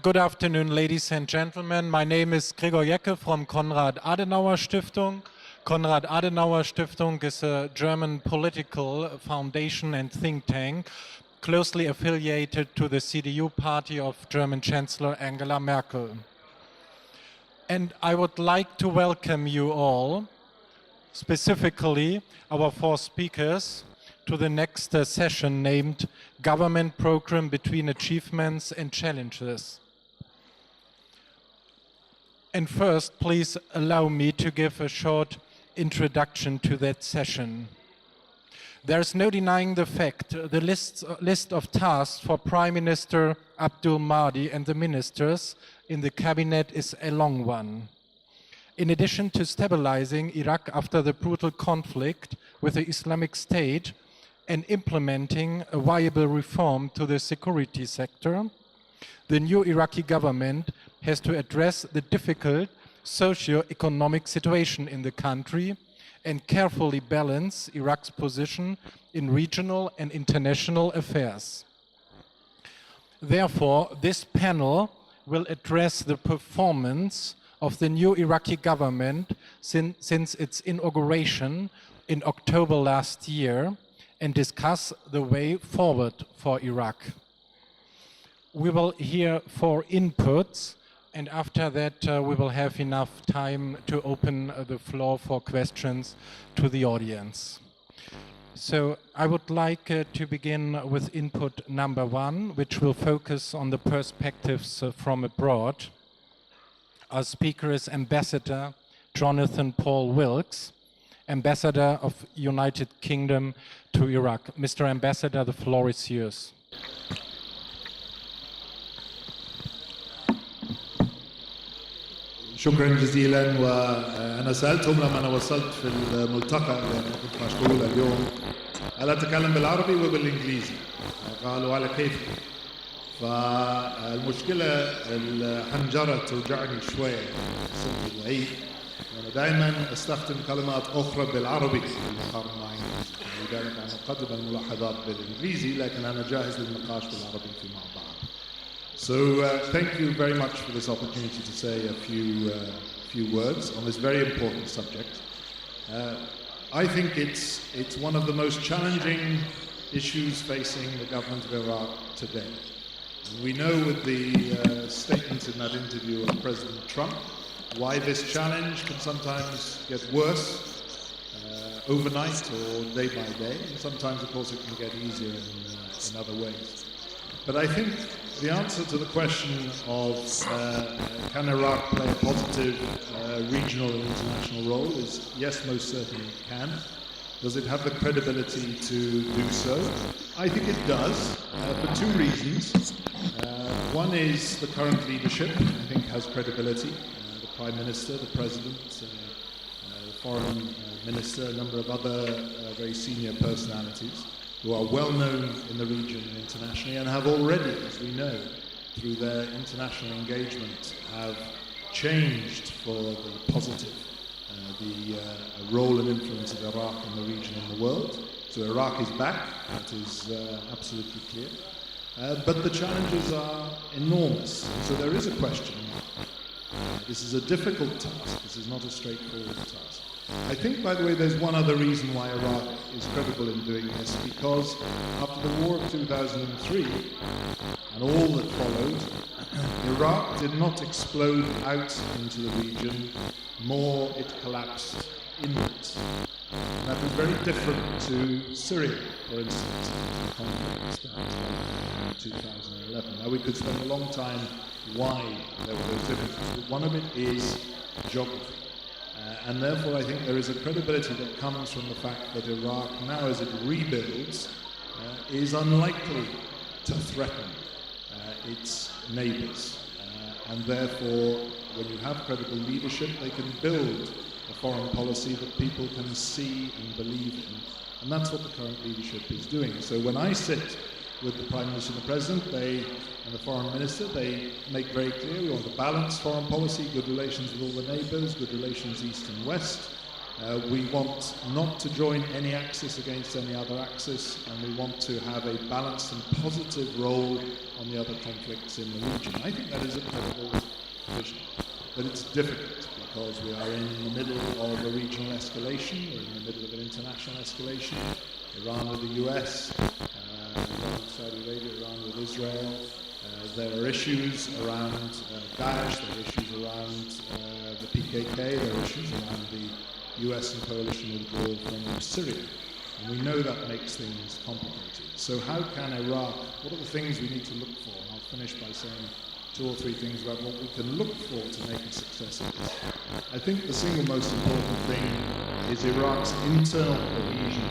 Good afternoon, ladies and gentlemen. My name is Gregor Jecke from Konrad Adenauer Stiftung. Konrad Adenauer Stiftung is a German political foundation and think tank closely affiliated to the CDU party of German Chancellor Angela Merkel. And I would like to welcome you all, specifically our four speakers, to the next session named Government Program Between Achievements and Challenges. And first, please allow me to give a short introduction to that session. There is no denying the fact the list of tasks for Prime Minister Abdul Mahdi and the ministers in the cabinet is a long one. In addition to stabilizing Iraq after the brutal conflict with the Islamic State and implementing a viable reform to the security sector, the new Iraqi government has to address the difficult socio-economic situation in the country and carefully balance Iraq's position in regional and international affairs. Therefore, this panel will address the performance of the new Iraqi government since its inauguration in October last year and discuss the way forward for Iraq. We will hear 4 inputs, and after that we will have enough time to open the floor for questions to the audience. So I would like to begin with input number 1, which will focus on the perspectives from abroad. Our speaker is Ambassador Jonathan Paul Wilkes, Ambassador of United Kingdom to Iraq. Mr. Ambassador, the floor is yours. شكرا جزيلا. وانا سالتهم لما انا وصلت في الملتقى اللي انا كنت مشغول اليوم هل اتكلم بالعربي وبالانجليزي؟ قالوا على كيف. فالمشكله الحنجره توجعني شويه صوتي ضعيف. انا دائما استخدم كلمات اخرى بالعربي في المقارنه معي، لذلك انا اقدم الملاحظات بالانجليزي لكن انا جاهز للنقاش بالعربي مع بعض. So thank you very much for this opportunity to say a few words on this very important subject. I think it's one of the most challenging issues facing the government of Iraq today. And we know with the statements in that interview of President Trump why this challenge can sometimes get worse overnight or day by day, and sometimes of course it can get easier in other ways. But I think the answer to the question of can Iraq play a positive regional and international role is yes, most certainly it can. Does it have the credibility to do so? I think it does, for 2 reasons. One is the current leadership, I think, has credibility. The Prime Minister, the President, the Foreign Minister, a number of other very senior personalities who are well known in the region and internationally and have already, as we know, through their international engagement, have changed for the positive the role and influence of Iraq in the region and the world. So Iraq is back, that is absolutely clear. But the challenges are enormous. So there is a question. This is a difficult task. This is not a straightforward task. I think, by the way, there's one other reason why Iraq is credible in doing this, because after the war of 2003 and all that followed, Iraq did not explode out into the region, more it collapsed inwards. And that was very different to Syria, for instance, the conflict started in 2011. Now we could spend a long time why there were those differences, but one of it is geography. And therefore I think there is a credibility that comes from the fact that Iraq, now as it rebuilds, is unlikely to threaten its neighbours. And therefore, when you have credible leadership, they can build a foreign policy that people can see and believe in. And that's what the current leadership is doing. So when I sit with the Prime Minister and the President, and the Foreign Minister, they make very clear we want a balanced foreign policy, good relations with all the neighbours, good relations east and west, We want not to join any axis against any other axis, and we want to have a balanced and positive role on the other conflicts in the region. I think that is a credible vision, but it's difficult because we are in the middle of a regional escalation, we're in the middle of an international escalation, Iran with the US, Iran with Saudi Arabia, Iran with Israel. There are issues around Daesh, there are issues around the PKK, there are issues around the US and coalition withdrawal from Syria. And we know that makes things complicated. So how can Iraq, what are the things we need to look for? And I'll finish by saying 2 or 3 things about what we can look for to make a success of this. I think the single most important thing is Iraq's internal cohesion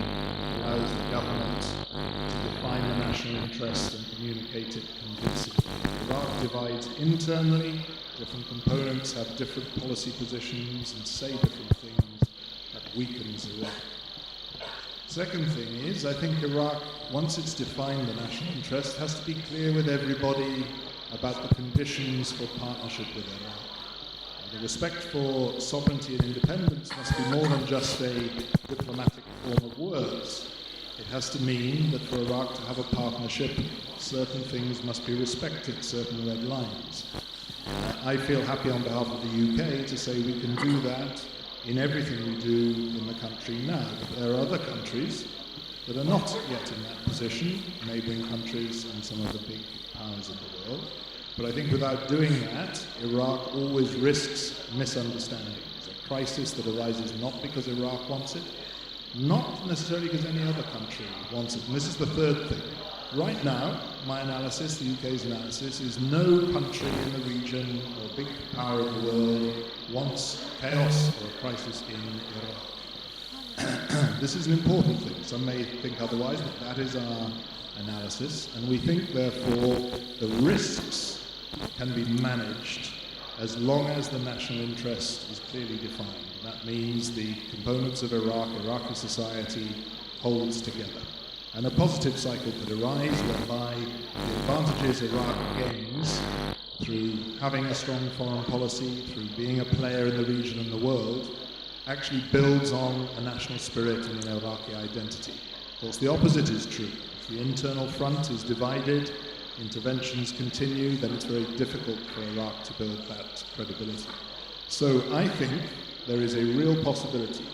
allows the government to define the national interest and communicate it convincingly. Iraq divides internally, different components have different policy positions and say different things that weakens Iraq. Second thing is, I think Iraq, once it's defined the national interest, has to be clear with everybody about the conditions for partnership with Iraq. The respect for sovereignty and independence must be more than just a diplomatic form of words. It has to mean that for Iraq to have a partnership, certain things must be respected, certain red lines. I feel happy on behalf of the UK to say we can do that in everything we do in the country now. But there are other countries that are not yet in that position, neighbouring countries and some of the big powers in the world. But I think without doing that, Iraq always risks misunderstandings, a crisis that arises not because Iraq wants it, not necessarily because any other country wants it. And this is the third thing. Right now, my analysis, the UK's analysis, is no country in the region or big power of the world wants chaos or a crisis in Iraq. This is an important thing. Some may think otherwise, but that is our analysis. And we think, therefore, the risks can be managed as long as the national interest is clearly defined. That means the components of Iraq, Iraqi society, holds together. And a positive cycle could arise whereby the advantages Iraq gains through having a strong foreign policy, through being a player in the region and the world, actually builds on a national spirit and an Iraqi identity. Of course, the opposite is true. If the internal front is divided, interventions continue, then it's very difficult for Iraq to build that credibility. So I think there is a real possibility.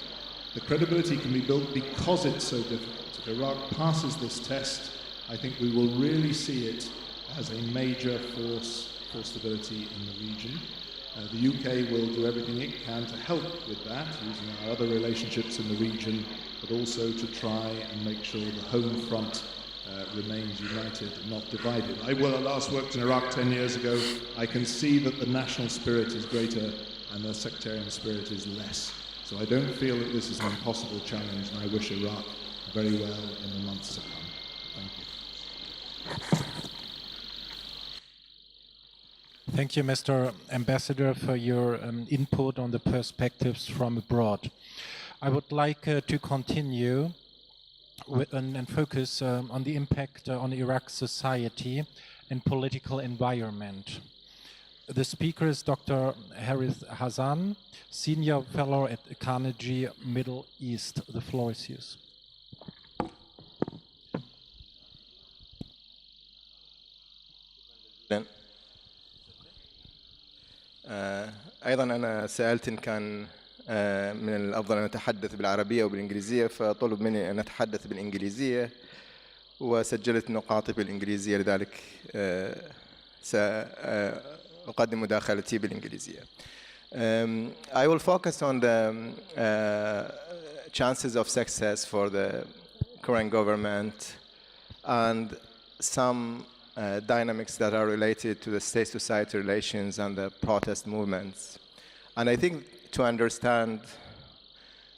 The credibility can be built because it's so difficult. If Iraq passes this test, I think we will really see it as a major force for stability in the region. The UK will do everything it can to help with that, using our other relationships in the region, but also to try and make sure the home front remains united, not divided. I last worked in Iraq 10 years ago. I can see that the national spirit is greater and the sectarian spirit is less. So I don't feel that this is an impossible challenge, and I wish Iraq very well in the months to come. Thank you. Thank you, Mr. Ambassador, for your input on the perspectives from abroad. I would like to continue and focus on the impact on Iraq's society and political environment. The speaker is Dr. Harith Hassan, Senior Fellow at Carnegie Middle East. The floor is yours. أيضا أنا سألت إن كان من الأفضل أن أتحدث بالعربية وبالإنجليزية، فطلب مني أن أتحدث بالإنجليزية وسجلت نقاطي بالإنجليزية، لذلك سأقدم مداخلتي بالإنجليزية. I will focus on the chances of success for the current government and some dynamics that are related to the state-society relations and the protest movements. And I think to understand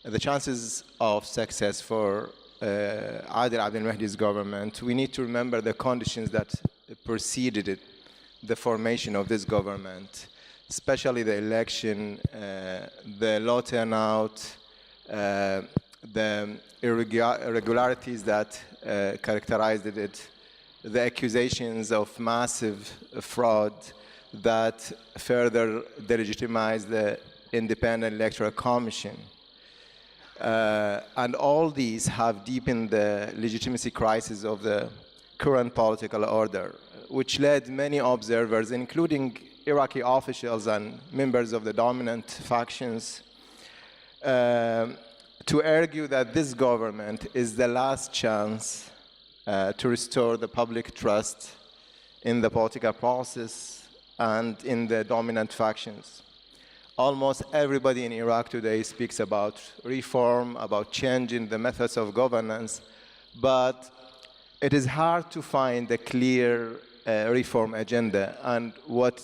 the chances of success for Adil Abdel Mahdi's government, we need to remember the conditions that preceded it, the formation of this government, especially the election, the low turnout, the irregularities that characterized it, the accusations of massive fraud that further delegitimized the Independent Electoral Commission. And all these have deepened the legitimacy crisis of the current political order, which led many observers, including Iraqi officials and members of the dominant factions, to argue that this government is the last chance to restore the public trust in the political process and in the dominant factions. Almost everybody in Iraq today speaks about reform, about changing the methods of governance, but it is hard to find a clear reform agenda and what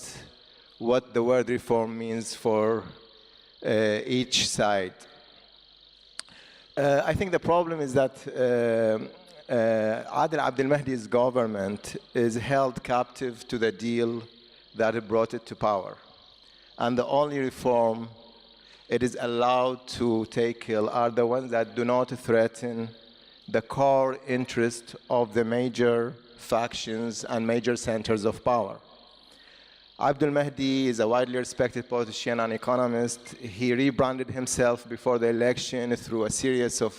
the word reform means for each side. I think the problem is that Adel Abdel Mahdi's government is held captive to the deal that brought it to power. And the only reform it is allowed to tackle are the ones that do not threaten the core interest of the major factions and major centers of power. Abdul Mahdi is a widely respected politician and economist. He rebranded himself before the election through a series of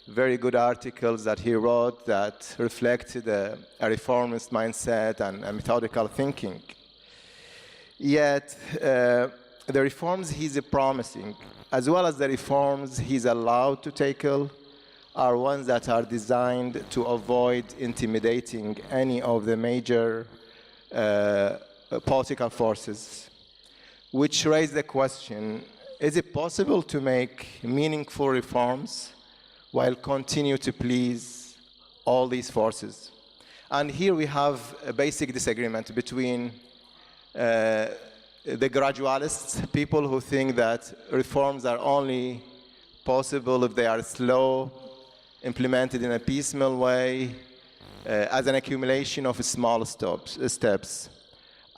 very good articles that he wrote that reflected a reformist mindset and a methodical thinking. Yet, the reforms he's promising, as well as the reforms he's allowed to tackle, are ones that are designed to avoid intimidating any of the major political forces, which raise the question, is it possible to make meaningful reforms while continue to please all these forces? And here we have a basic disagreement between the gradualists, people who think that reforms are only possible if they are slow, implemented in a piecemeal way, as an accumulation of small steps.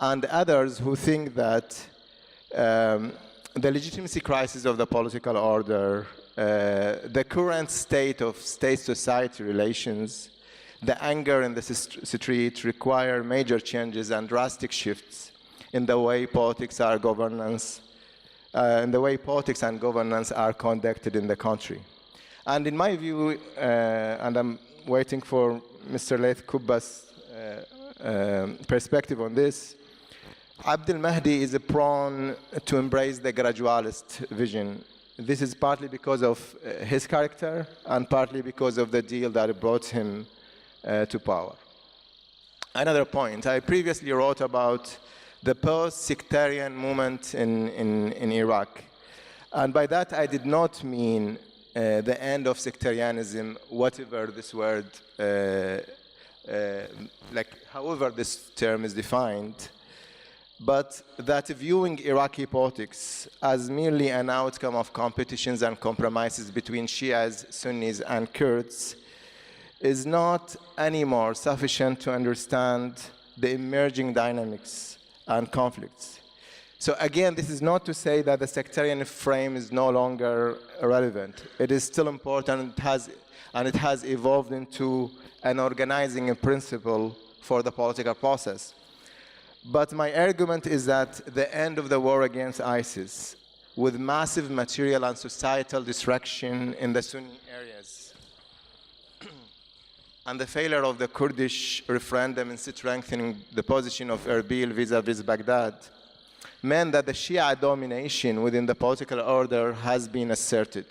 And others who think that the legitimacy crisis of the political order, the current state of state-society relations, the anger in the street require major changes and drastic shifts in the way politics and governance are conducted in the country. And in my view, and I'm waiting for Mr. Laith Kubba's perspective on this, Abdel Mahdi is prone to embrace the gradualist vision. This is partly because of his character and partly because of the deal that brought him to power. Another point, I previously wrote about the post-sectarian movement in Iraq. And by that, I did not mean the end of sectarianism, whatever this word, however this term is defined, but that viewing Iraqi politics as merely an outcome of competitions and compromises between Shias, Sunnis, and Kurds is not anymore sufficient to understand the emerging dynamics and conflicts. So again, this is not to say that the sectarian frame is no longer relevant. It is still important, and it has evolved into an organizing principle for the political process. But my argument is that the end of the war against ISIS, with massive material and societal destruction in the Sunni areas, and the failure of the Kurdish referendum in strengthening the position of Erbil vis-a-vis Baghdad, meant that the Shia domination within the political order has been asserted.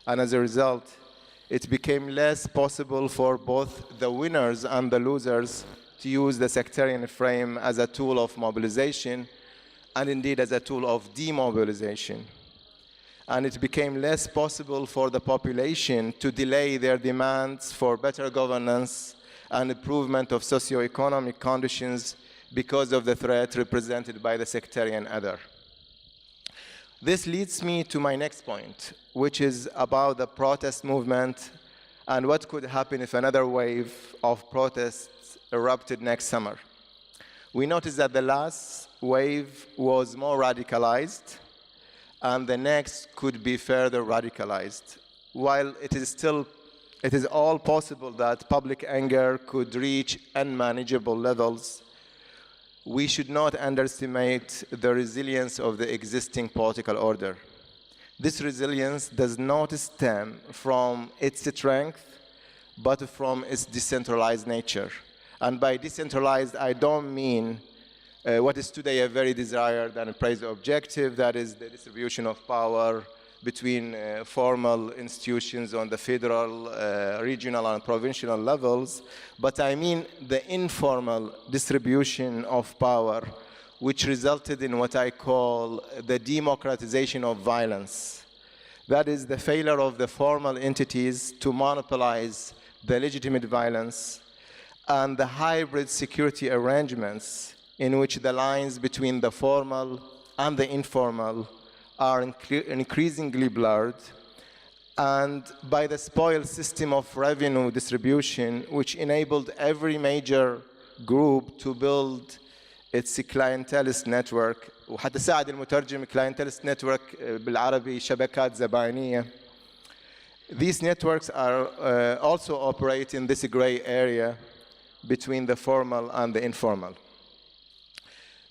And as a result, it became less possible for both the winners and the losers to use the sectarian frame as a tool of mobilization and indeed as a tool of demobilization. And it became less possible for the population to delay their demands for better governance and improvement of socio-economic conditions because of the threat represented by the sectarian other. This leads me to my next point, which is about the protest movement and what could happen if another wave of protests erupted next summer. We noticed that the last wave was more radicalized, and the next could be further radicalized. While it is all possible that public anger could reach unmanageable levels, we should not underestimate the resilience of the existing political order. This resilience does not stem from its strength, but from its decentralized nature. And by decentralized, I don't mean what is today a very desired and praised objective, that is the distribution of power between formal institutions on the federal, regional, and provincial levels, but I mean the informal distribution of power, which resulted in what I call the democratization of violence. That is the failure of the formal entities to monopolize the legitimate violence, and the hybrid security arrangements in which the lines between the formal and the informal are increasingly blurred, and by the spoil system of revenue distribution, which enabled every major group to build its clientelist network. وحتى ساعد المترجم clientelist network بالعربي شبكات زبائنية. These networks are also operate in this gray area between the formal and the informal.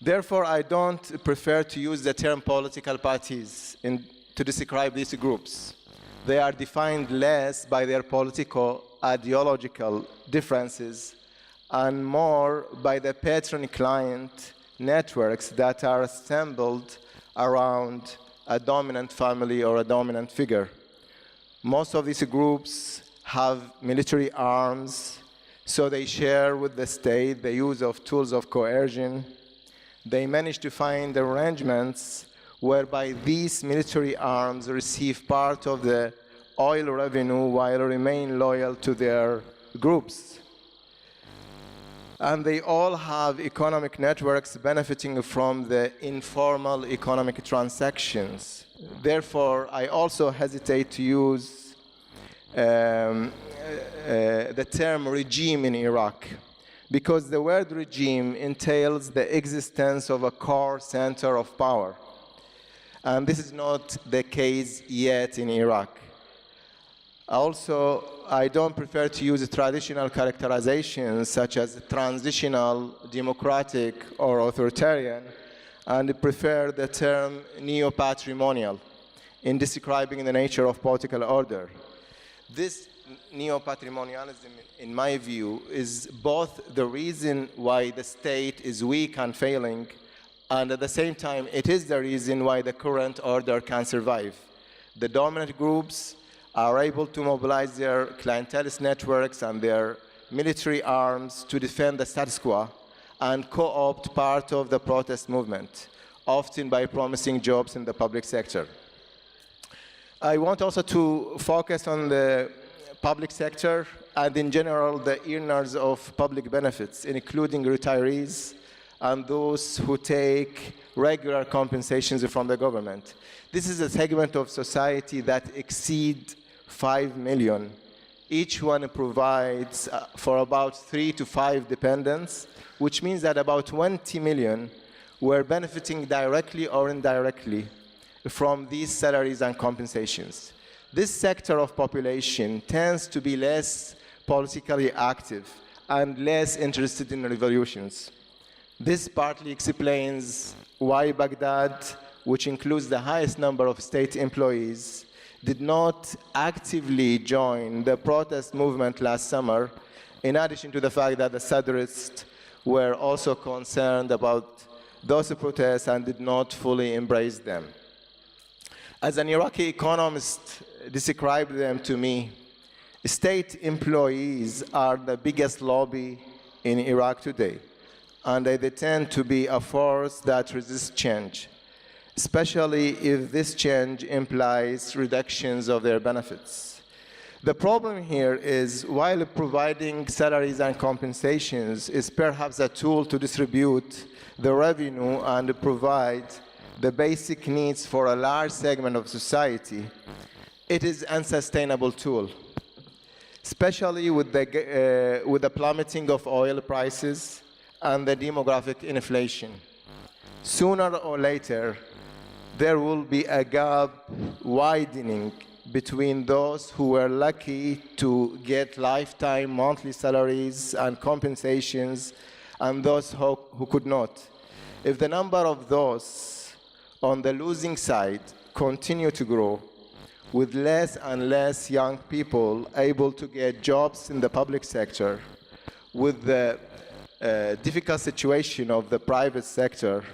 Therefore, I don't prefer to use the term political parties to describe these groups. They are defined less by their political ideological differences and more by the patron-client networks that are assembled around a dominant family or a dominant figure. Most of these groups have military arms, so they share with the state the use of tools of coercion. They manage to find arrangements whereby these military arms receive part of the oil revenue while remain loyal to their groups. And they all have economic networks benefiting from the informal economic transactions. Therefore, I also hesitate to use the term regime in Iraq, because the word regime entails the existence of a core center of power. And this is not the case yet in Iraq. Also, I don't prefer to use traditional characterizations such as transitional, democratic, or authoritarian, and prefer the term neo-patrimonial in describing the nature of political order. This neo-patrimonialism, in my view, is both the reason why the state is weak and failing, and at the same time, it is the reason why the current order can survive. The dominant groups are able to mobilize their clientelist networks and their military arms to defend the status quo and co-opt part of the protest movement, often by promising jobs in the public sector. I want also to focus on the public sector and in general the earners of public benefits, including retirees and those who take regular compensations from the government. This is a segment of society that exceeds 5 million. Each one provides for about 3 to 5 dependents, which means that about 20 million were benefiting directly or indirectly from these salaries and compensations. This sector of population tends to be less politically active and less interested in revolutions. This partly explains why Baghdad, which includes the highest number of state employees, did not actively join the protest movement last summer, in addition to the fact that the Sadrists were also concerned about those protests and did not fully embrace them. As an Iraqi economist described them to me, state employees are the biggest lobby in Iraq today, and they tend to be a force that resists change, especially if this change implies reductions of their benefits. The problem here is, while providing salaries and compensations is perhaps a tool to distribute the revenue and provide the basic needs for a large segment of society, it is an unsustainable tool, especially with the plummeting of oil prices and the demographic inflation. Sooner or later, there will be a gap widening between those who were lucky to get lifetime monthly salaries and compensations and those who could not. If the number of those on the losing side continue to grow, with less and less young people able to get jobs in the public sector, with the difficult situation of the private sector,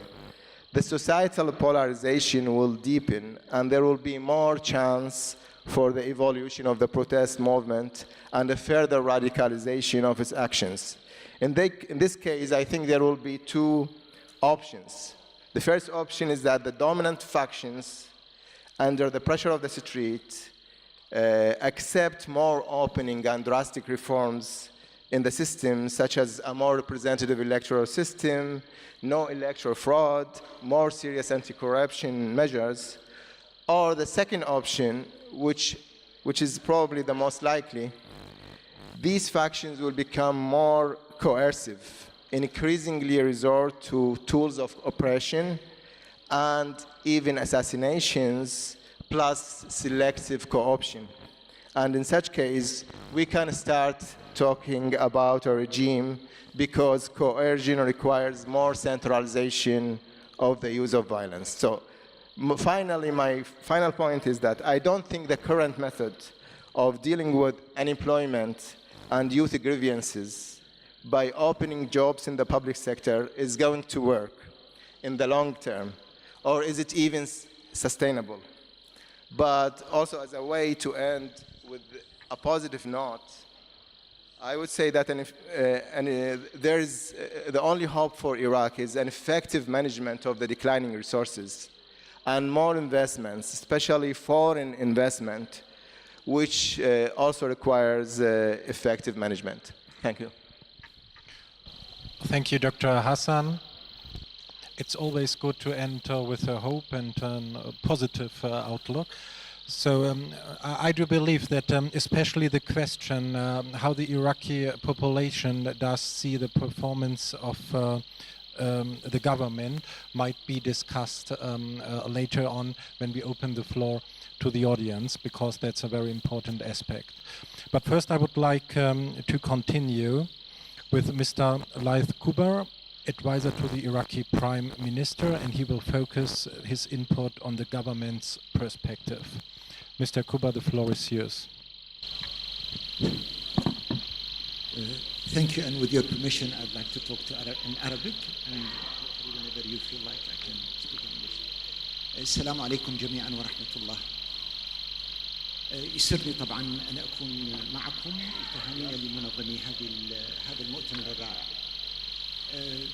the societal polarization will deepen and there will be more chance for the evolution of the protest movement and a further radicalization of its actions. In this case, I think there will be two options. The first option is that the dominant factions, under the pressure of the street, accept more opening and drastic reforms in the system, such as a more representative electoral system, no electoral fraud, more serious anti-corruption measures. Or the second option, which is probably the most likely, these factions will become more coercive, increasingly resort to tools of oppression and even assassinations, plus selective co-option. And in such case, we can start talking about a regime because coercion requires more centralization of the use of violence. So finally, my final point is that I don't think the current method of dealing with unemployment and youth grievances by opening jobs in the public sector is going to work in the long term, or is it even sustainable? But also, as a way to end with a positive note, I would say that there is the only hope for Iraq is an effective management of the declining resources and more investments, especially foreign investment, which also requires effective management. Thank you. Thank you, Dr. Hassan. It's always good to end with a hope and a positive outlook. So I do believe that especially the question how the Iraqi population does see the performance of the government might be discussed later on when we open the floor to the audience, because that's a very important aspect. But first I would like to continue with Mr. Laith Kubar, advisor to the Iraqi Prime Minister, and he will focus his input on the government's perspective. Mr. Kubar, the floor is yours. Thank you, and with your permission, I'd like to talk in Arabic, and whenever you feel like I can speak in English. السلام عليكم جميعا ورحمة الله. يسرني طبعا أن أكون معكم تهانينا لمنظمي هذا المؤتمر الرائع.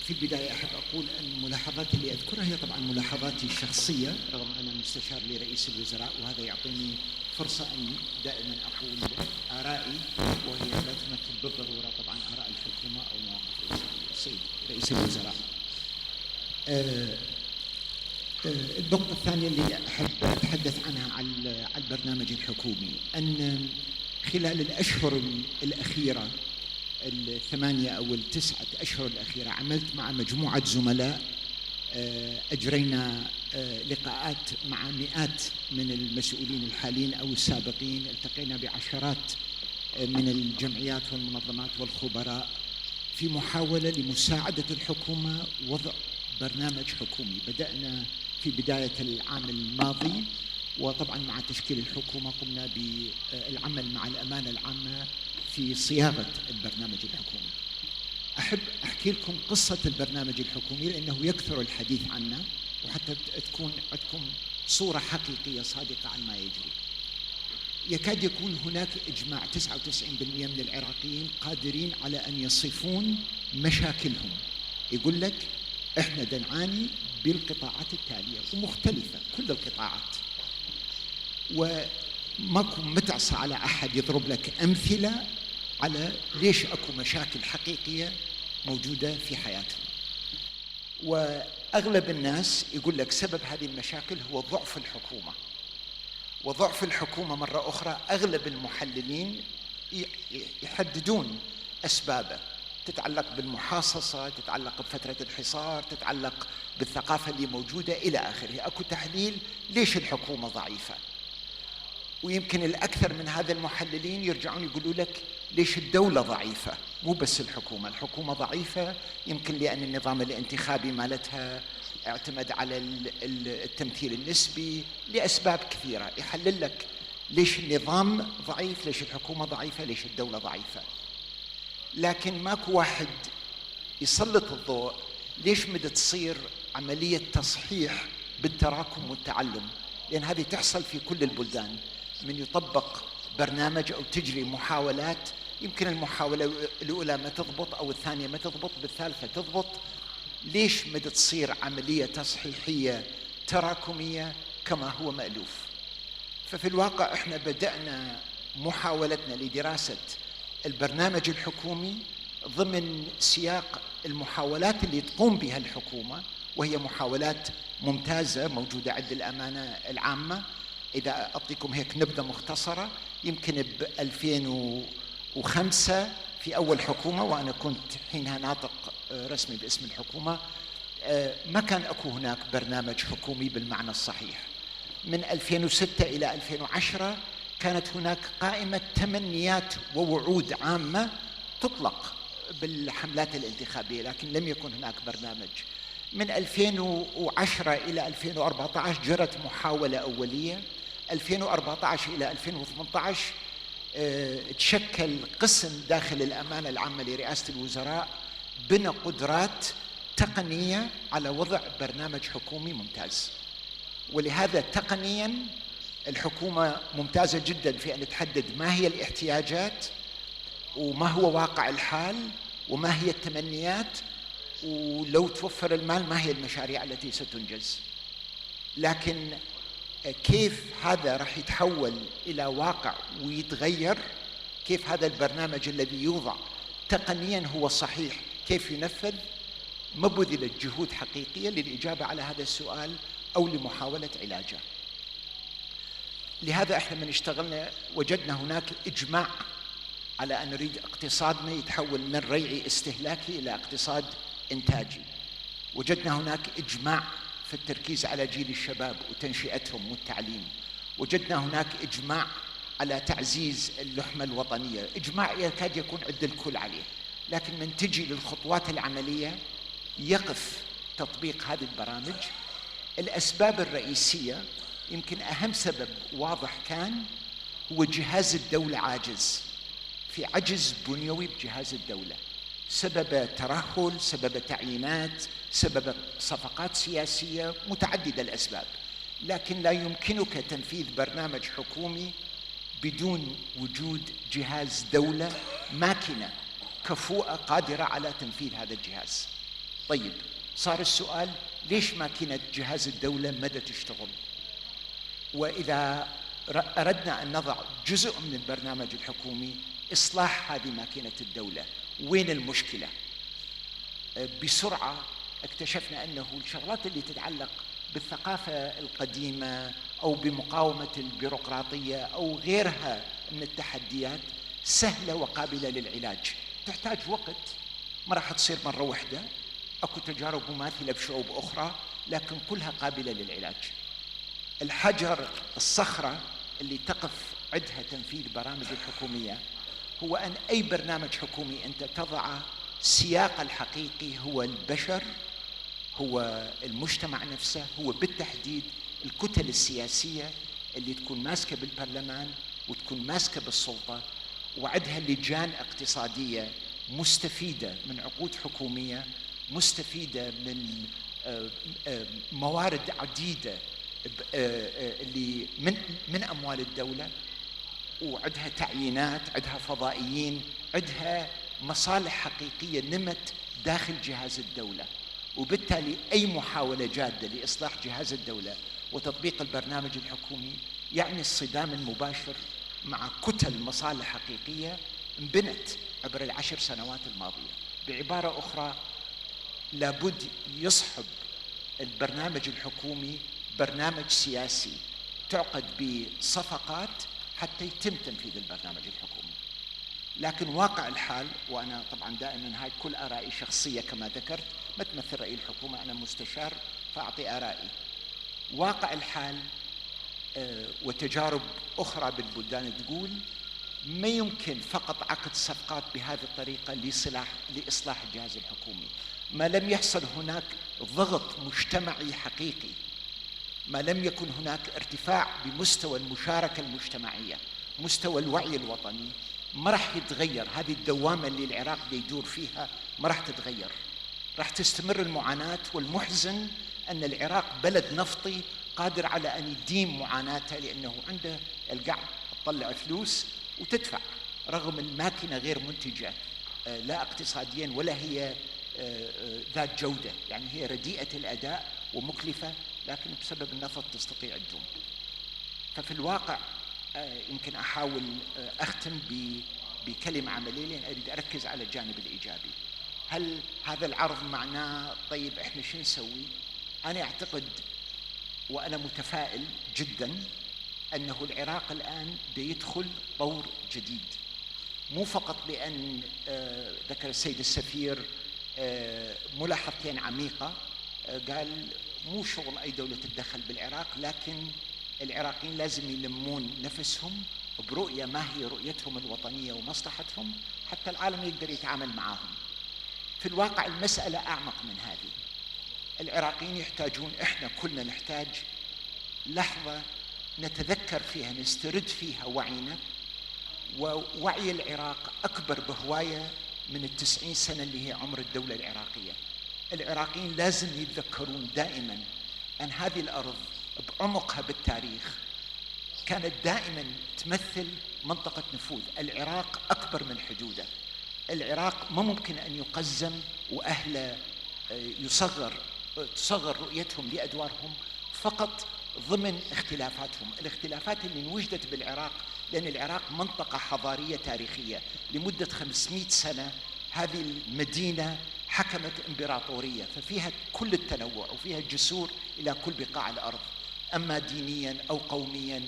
في البداية أحب أقول أن الملاحظات اللي أذكرها هي طبعا ملاحظاتي الشخصية، رغم أنا مستشار لرئيس الوزراء، وهذا يعطيني فرصة أن دائما أقول آرائي، وهي لا تمثل بالضرورة طبعا آراء الحكومة أو مواقف السيد رئيس الوزراء. النقطة الثانية اللي أحب أتحدث عنها على البرنامج الحكومي، أن خلال الأشهر الأخيرة ال8 أو ال9 أشهر الأخيرة عملت مع مجموعة زملاء، أجرينا لقاءات مع مئات من المسؤولين الحاليين أو السابقين، التقينا بعشرات من الجمعيات والمنظمات والخبراء في محاولة لمساعدة الحكومة وضع برنامج حكومي. بدأنا في بداية العام الماضي، وطبعا مع تشكيل الحكومة قمنا بالعمل مع الأمانة العامة في صياغة البرنامج الحكومي. أحب أحكي لكم قصة البرنامج الحكومي لأنه يكثر الحديث عنه، وحتى تكون عندكم صورة حقيقية صادقة عن ما يجري. يكاد يكون هناك إجماع 99% من العراقيين قادرين على أن يصفون مشاكلهم. يقول لك إحنا نعاني بالقطاعات التالية ومختلفة كل القطاعات، وماكو متعصى على أحد يضرب لك أمثلة على ليش أكو مشاكل حقيقية موجودة في حياتهم. وأغلب الناس يقول لك سبب هذه المشاكل هو ضعف الحكومة، وضعف الحكومة مرة أخرى أغلب المحللين يحددون أسبابه، تتعلق بالمحاصصة، تتعلق بفترة الحصار، تتعلق بالثقافة اللي موجودة إلى آخره. أكو تحليل ليش الحكومة ضعيفة، ويمكن الأكثر من هذا المحللين يرجعون يقولوا لك ليش الدولة ضعيفة، مو بس الحكومة. الحكومة ضعيفة يمكن لأن النظام الانتخابي مالتها اعتمد على التمثيل النسبي لأسباب كثيرة، يحلل لك ليش النظام ضعيف، ليش الحكومة ضعيفة، ليش الدولة ضعيفة. لكن ماكو واحد يسلط الضوء ليش مدى تصير عملية تصحيح بالتراكم والتعلم، لأن هذه تحصل في كل البلدان. من يطبق برنامج أو تجري محاولات، يمكن المحاولة الأولى ما تضبط أو الثانية ما تضبط، بالثالثة تضبط. ليش مدى تصير عملية تصحيحية تراكمية كما هو مألوف؟ ففي الواقع احنا بدأنا محاولتنا لدراسة البرنامج الحكومي ضمن سياق المحاولات اللي تقوم بها الحكومة، وهي محاولات ممتازة موجودة عند الأمانة العامة. إذا أعطيكم هيك نبذة مختصرة، يمكن ب 2005 في أول حكومة، وأنا كنت حينها ناطق رسمي باسم الحكومة، ما كان أكو هناك برنامج حكومي بالمعنى الصحيح. من 2006 إلى 2010 كانت هناك قائمة تمنيات ووعود عامة تطلق بالحملات الانتخابية، لكن لم يكن هناك برنامج. من 2010 إلى 2014 جرت محاولة أولية. 2014 إلى 2018 تشكل قسم داخل الأمانة العامة لرئاسة الوزراء بنى قدرات تقنية على وضع برنامج حكومي ممتاز. ولهذا تقنياً الحكومة ممتازة جداً في أن تحدد ما هي الاحتياجات وما هو واقع الحال وما هي التمنيات، ولو توفر المال ما هي المشاريع التي ستنجز. لكن كيف هذا راح يتحول إلى واقع ويتغير، كيف هذا البرنامج الذي يوضع تقنياً هو صحيح كيف ينفذ، ما بذلت جهود حقيقية للإجابة على هذا السؤال أو لمحاولة علاجه. لهذا احنا من اشتغلنا وجدنا هناك إجماع على أن نريد اقتصادنا يتحول من ريعي استهلاكي إلى اقتصاد إنتاجي. وجدنا هناك إجماع في التركيز على جيل الشباب وتنشئتهم والتعليم. وجدنا هناك إجماع على تعزيز اللحمة الوطنية، إجماع يكاد يكون عند الكل عليه. لكن من تجي للخطوات العملية يقف تطبيق هذه البرامج. الأسباب الرئيسية، يمكن أهم سبب واضح كان هو جهاز الدولة عاجز، في عجز بنيوي بجهاز الدولة، سبب ترهل، سبب تعيينات، سبب صفقات سياسية، متعددة الأسباب. لكن لا يمكنك تنفيذ برنامج حكومي بدون وجود جهاز دولة، ماكينة كفؤة قادرة على تنفيذ هذا الجهاز. طيب، صار السؤال ليش ماكينة جهاز الدولة مدى تشتغل؟ وإذا أردنا أن نضع جزء من البرنامج الحكومي إصلاح هذه ماكينة الدولة، وين المشكلة؟ بسرعة اكتشفنا أنه الشغلات اللي تتعلق بالثقافة القديمة أو بمقاومة البيروقراطية أو غيرها من التحديات سهلة وقابلة للعلاج، تحتاج وقت، ما راح تصير مرة واحدة. أكو تجارب مماثلة بشعوب أخرى لكن كلها قابلة للعلاج. الحجر الصخرة اللي تقف عندها تنفيذ برامج الحكومية هو أن أي برنامج حكومي أنت تضع سياق الحقيقي هو البشر، هو المجتمع نفسه، هو بالتحديد الكتل السياسية اللي تكون ماسكة بالبرلمان وتكون ماسكة بالسلطة وعندها لجان اقتصادية مستفيدة من عقود حكومية، مستفيدة من موارد عديدة اللي من أموال الدولة، وعندها تعيينات، عندها فضائيين، عندها مصالح حقيقية نمت داخل جهاز الدولة. وبالتالي أي محاولة جادة لإصلاح جهاز الدولة وتطبيق البرنامج الحكومي يعني الصدام المباشر مع كتل مصالح حقيقية انبنت عبر العشر سنوات الماضية. بعبارة أخرى، لابد يصحب البرنامج الحكومي برنامج سياسي تعقد بصفقات حتى يتم تنفيذ البرنامج الحكومي. لكن واقع الحال، وأنا طبعا دائما هاي كل آرائي شخصية كما ذكرت، ما تمثل رأي الحكومة، أنا مستشار فأعطي آرائي. واقع الحال وتجارب أخرى بالبلدان تقول ما يمكن فقط عقد صفقات بهذه الطريقة لإصلاح الجهاز الحكومي. ما لم يحصل هناك ضغط مجتمعي حقيقي، ما لم يكن هناك ارتفاع بمستوى المشاركة المجتمعية، مستوى الوعي الوطني، ما راح يتغير. هذه الدوامة اللي العراق يدور فيها ما راح تتغير، راح تستمر المعاناة. والمحزن أن العراق بلد نفطي قادر على أن يديم معاناته، لأنه عنده القاع تطلع فلوس وتدفع، رغم الماكينة غير منتجة لا اقتصاديا ولا هي ذات جودة، يعني هي رديئة الأداء ومكلفة، لكن بسبب النفط تستطيع الدوم. ففي الواقع يمكن أحاول أختم بكلمة عملية، لأن أريد أركز على الجانب الإيجابي. هل هذا العرض معناه طيب إحنا شو نسوي؟ أنا أعتقد وأنا متفائل جدا أنه العراق الآن يدخل طور جديد، مو فقط لأن ذكر السيد السفير ملاحظتين عميقة، قال مو شغل أي دولة تتدخل بالعراق، لكن العراقيين لازم يلمون نفسهم برؤية ما هي رؤيتهم الوطنية ومصلحتهم حتى العالم يقدر يتعامل معهم. في الواقع المسألة أعمق من هذه. العراقيين يحتاجون، إحنا كلنا نحتاج لحظة نتذكر فيها، نسترد فيها وعينا، ووعي العراق أكبر بهواية من 90 سنة اللي هي عمر الدولة العراقية. العراقيين لازم يتذكرون دائما أن هذه الأرض بعمقها بالتاريخ كانت دائما تمثل منطقة نفوذ. العراق أكبر من حدوده، العراق ما ممكن أن يقزم وأهله تصغر رؤيتهم لأدوارهم فقط ضمن اختلافاتهم. الاختلافات اللي وجدت بالعراق لأن العراق منطقة حضارية تاريخية لمدة 500 سنة، هذه المدينة حكمت إمبراطورية، ففيها كل التنوع وفيها جسور إلى كل بقاع الأرض، أما دينيا أو قوميا.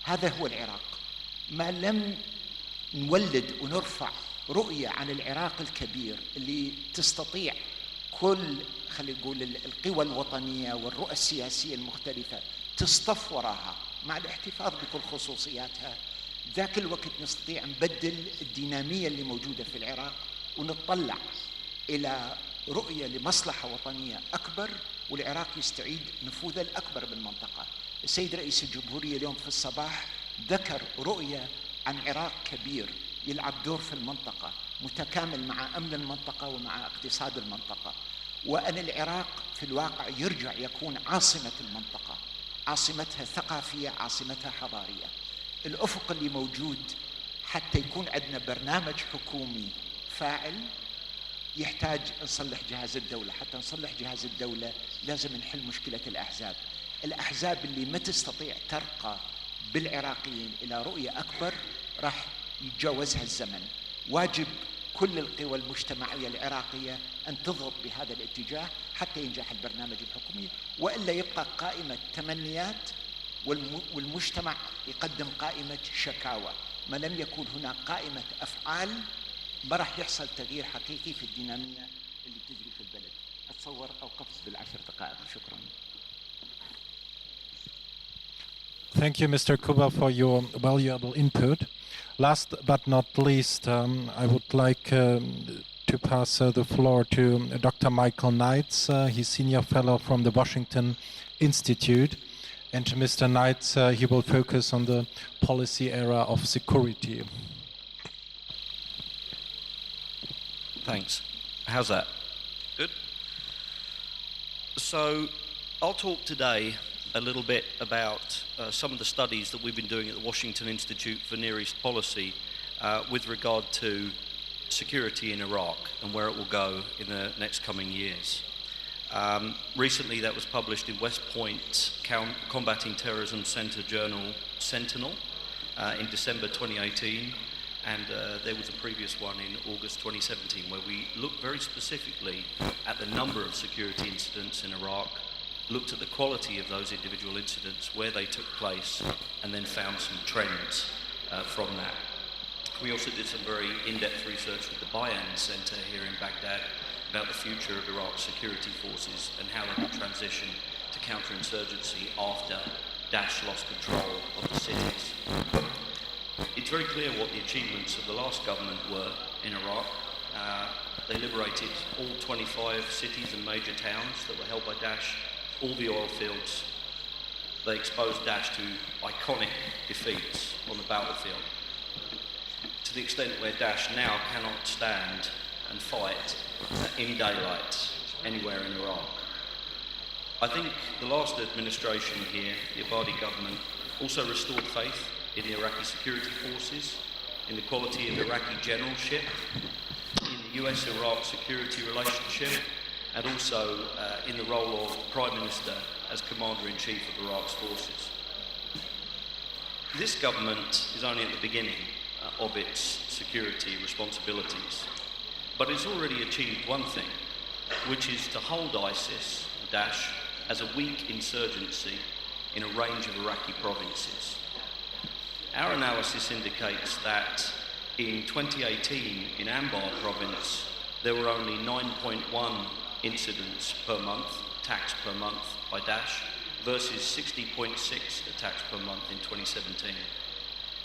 هذا هو العراق. ما لم نولد ونرفع رؤية عن العراق الكبير اللي تستطيع كل خلينا نقول القوى الوطنية والرؤى السياسية المختلفة تصطف وراها مع الاحتفاظ بكل خصوصياتها، ذاك الوقت نستطيع نبدل الدينامية اللي موجودة في العراق ونتطلع إلى رؤية لمصلحة وطنية أكبر، والعراق يستعيد نفوذه الأكبر بالمنطقة. السيد رئيس الجمهورية اليوم في الصباح ذكر رؤية عن عراق كبير يلعب دور في المنطقة متكامل مع أمن المنطقة ومع اقتصاد المنطقة، وأن العراق في الواقع يرجع يكون عاصمة المنطقة، عاصمتها ثقافية، عاصمتها حضارية. الأفق اللي موجود حتى يكون عندنا برنامج حكومي فاعل يحتاج نصلح جهاز الدولة. حتى نصلح جهاز الدولة لازم نحل مشكلة الأحزاب اللي ما تستطيع ترقى بالعراقيين إلى رؤية أكبر، راح يتجاوزها الزمن. واجب كل القوى المجتمعية العراقية أن تضغط بهذا الاتجاه حتى ينجح البرنامج الحكومي، وإلا يبقى قائمة تمنيات والمجتمع يقدم قائمة شكاوى. ما لم يكن هناك قائمة أفعال ما راح يحصل تغيير حقيقي في الدينامية اللي تجري في البلد. أتصور أوقفت ب10 دقائق. شكرا. Thank you, Mr. Kuba, for your valuable input. Last but not least, I would like to pass the floor to Dr. Michael Knights. He's Senior Fellow from the Washington Institute. And Mr. Knights, he will focus on the policy area of security. Thanks. How's that? Good? So I'll talk today a little bit about some of the studies that we've been doing at the Washington Institute for Near East Policy with regard to security in Iraq and where it will go in the next coming years. Recently that was published in West Point's Combating Terrorism Center journal Sentinel in December 2018, and there was a previous one in August 2017 where we looked very specifically at the number of security incidents in Iraq, looked at the quality of those individual incidents, where they took place, and then found some trends from that. We also did some very in-depth research with the Bayan Center here in Baghdad about the future of Iraq's security forces and how they will transition to counterinsurgency after Daesh lost control of the cities. It's very clear what the achievements of the last government were in Iraq. They liberated all 25 cities and major towns that were held by Daesh, all the oil fields. They exposed Daesh to iconic defeats on the battlefield, to the extent where Daesh now cannot stand and fight in daylight anywhere in Iraq. I think the last administration here, the Abadi government, also restored faith in the Iraqi security forces, in the quality of Iraqi generalship, in the US-Iraq security relationship, and also in the role of Prime Minister as Commander-in-Chief of Iraq's forces. This government is only at the beginning of its security responsibilities, but it's already achieved one thing, which is to hold ISIS, Daesh, as a weak insurgency in a range of Iraqi provinces. Our analysis indicates that in 2018, in Anbar province, there were only 9.1 incidents per month, attacks per month by Daesh, versus 60.6 attacks per month in 2017.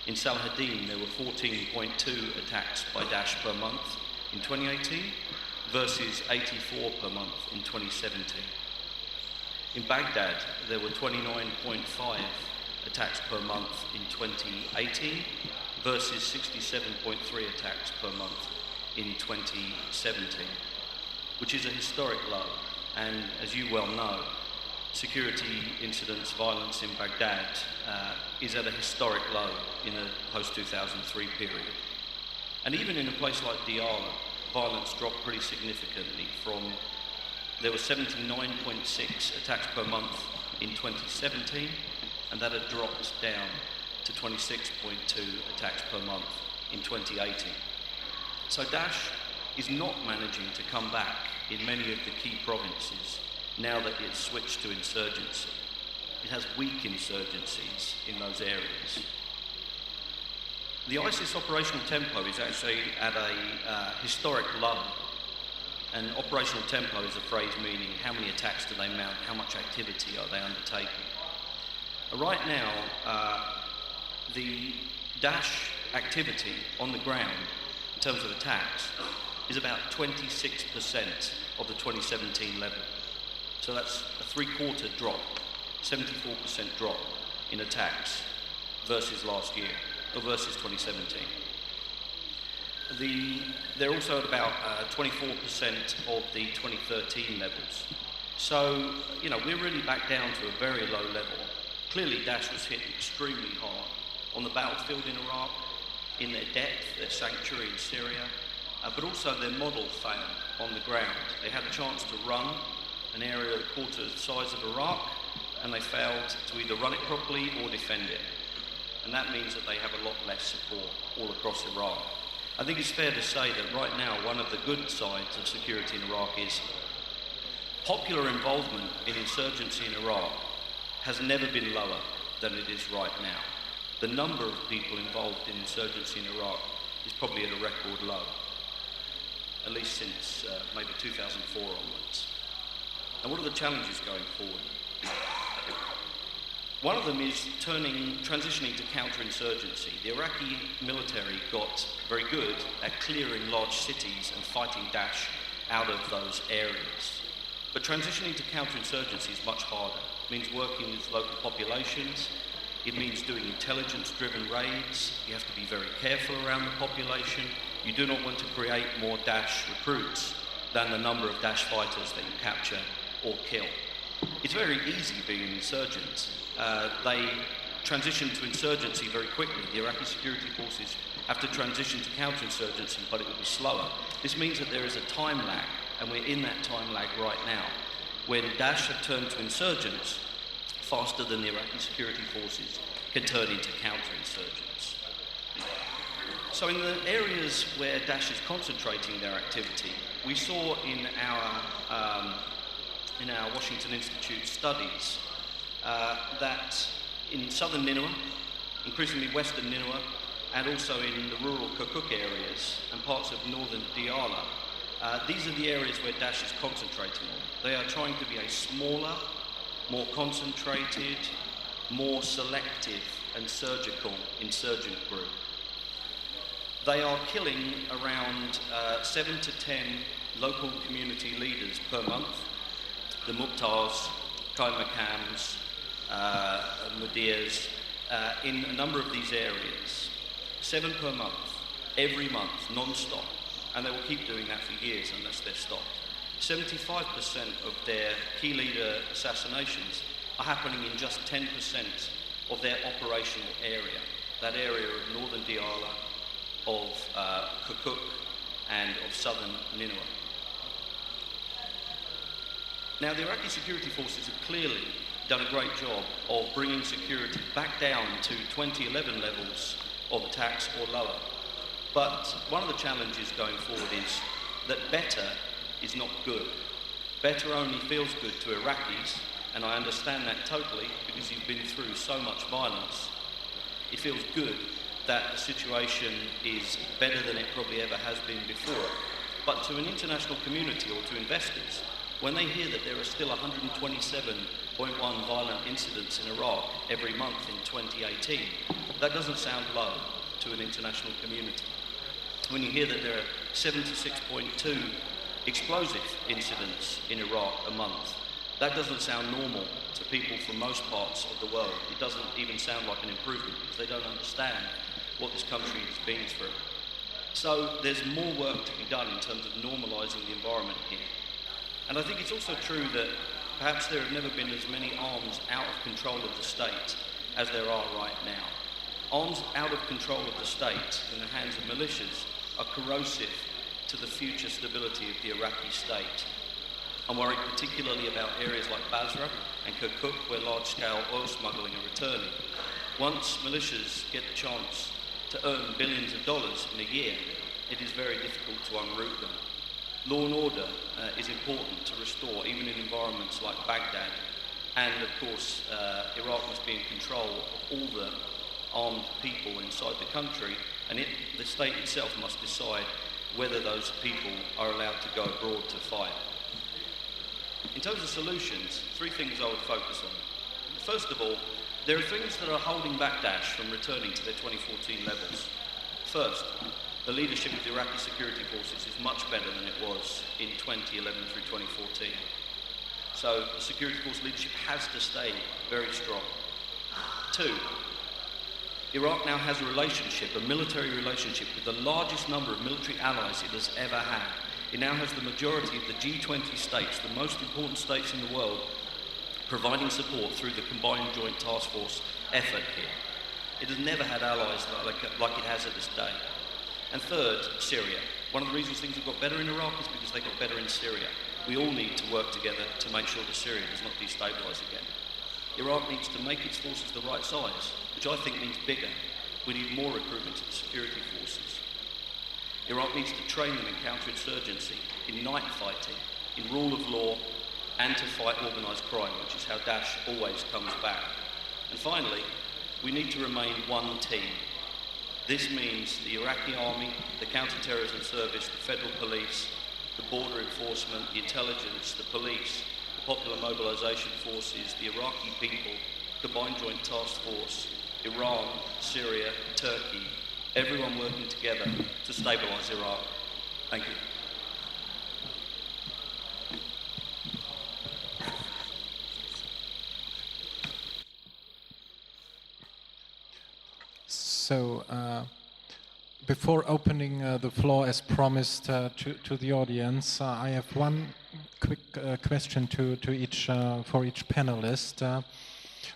In Salahadin, there were 14.2 attacks by Daesh per month in 2018, versus 84 per month in 2017. In Baghdad, there were 29.5 attacks per month in 2018 versus 67.3 attacks per month in 2017, which is a historic low. And as you well know, security incidents, violence in Baghdad is at a historic low in the post-2003 period. And even in a place like Diyala, violence dropped pretty significantly from, there were 79.6 attacks per month in 2017, and that had dropped down to 26.2 attacks per month in 2018. So Daesh is not managing to come back in many of the key provinces now that it's switched to insurgency. It has weak insurgencies in those areas. The ISIS operational tempo is actually at a historic low. And operational tempo is a phrase meaning how many attacks do they mount, how much activity are they undertaking. Right now, the Daesh activity on the ground in terms of attacks is about 26% of the 2017 level. So that's a three-quarter drop, 74% drop in attacks versus last year, or versus 2017. They're also at about 24% of the 2013 levels. So, you know, we're really back down to a very low level. Clearly, Daesh was hit extremely hard on the battlefield in Iraq, in their depth, their sanctuary in Syria, but also their model failed on the ground. They had a chance to run an area a quarter the size of Iraq, and they failed to either run it properly or defend it. And that means that they have a lot less support all across Iraq. I think it's fair to say that right now, one of the good sides of security in Iraq is popular involvement in insurgency in Iraq has never been lower than it is right now. The number of people involved in insurgency in Iraq is probably at a record low, at least since maybe 2004 onwards. And what are the challenges going forward? One of them is transitioning to counterinsurgency. The Iraqi military got very good at clearing large cities and fighting Daesh out of those areas. But transitioning to counterinsurgency is much harder. It means working with local populations. It means doing intelligence-driven raids. You have to be very careful around the population. You do not want to create more Daesh recruits than the number of Daesh fighters that you capture or kill. It's very easy being an insurgent. They transition to insurgency very quickly. The Iraqi security forces have to transition to counterinsurgency, but it will be slower. This means that there is a time lag, and we're in that time lag right now, when Daesh have turned to insurgents faster than the Iraqi security forces can turn into counterinsurgents. So in the areas where Daesh is concentrating their activity, we saw in our Washington Institute studies that in southern Nineveh, increasingly western Nineveh, and also in the rural Kirkuk areas and parts of northern Diyala, these are the areas where Daesh is concentrating on. They are trying to be a smaller, more concentrated, more selective and surgical insurgent group. They are killing around 7 to 10 local community leaders per month. The Muqtars, Kaimakams, Mudirs, in a number of these areas. 7 per month, every month, non-stop. And they will keep doing that for years unless they're stopped. 75% of their key leader assassinations are happening in just 10% of their operational area. That area of northern Diyala, of Kirkuk, and of southern Nineveh. Now, the Iraqi security forces have clearly done a great job of bringing security back down to 2011 levels of attacks or lower. But one of the challenges going forward is that better is not good. Better only feels good to Iraqis, and I understand that totally because you've been through so much violence. It feels good that the situation is better than it probably ever has been before. But to an international community or to investors, when they hear that there are still 127.1 violent incidents in Iraq every month in 2018, that doesn't sound low to an international community. When you hear that there are 76.2 explosive incidents in Iraq a month, that doesn't sound normal to people from most parts of the world. It doesn't even sound like an improvement because they don't understand what this country has been through. So there's more work to be done in terms of normalising the environment here. And I think it's also true that perhaps there have never been as many arms out of control of the state as there are right now. Arms out of control of the state in the hands of militias are corrosive to the future stability of the Iraqi state. I'm worried particularly about areas like Basra and Kirkuk, where large-scale oil smuggling are returning. Once militias get the chance to earn billions of dollars in a year, it is very difficult to unroot them. Law and order is important to restore, even in environments like Baghdad. And of course, Iraq must be in control of all the armed people inside the country, and the state itself must decide whether those people are allowed to go abroad to fight. In terms of solutions, 3 things I would focus on. First of all, there are things that are holding back Daesh from returning to their 2014 levels. First, the leadership of the Iraqi security forces is much better than it was in 2011 through 2014. So the security force leadership has to stay very strong. 2, Iraq now has a military relationship with the largest number of military allies it has ever had. It now has the majority of the G20 states, the most important states in the world, providing support through the combined joint task force effort here. It has never had allies like it has at this day. And third, Syria. One of the reasons things have got better in Iraq is because they got better in Syria. We all need to work together to make sure that Syria does not destabilise again. Iraq needs to make its forces the right size, which I think means bigger. We need more recruitment to the security forces. Iraq needs to train them in counterinsurgency, in night fighting, in rule of law, and to fight organised crime, which is how Daesh always comes back. And finally, we need to remain one team. This means the Iraqi army, the counter-terrorism service, the federal police, the border enforcement, the intelligence, the police, the popular mobilisation forces, the Iraqi people, combined joint task force, Iran, Syria, Turkey, everyone working together to stabilise Iraq. Thank you. So, before opening the floor as promised to the audience, I have one quick question for each panelist.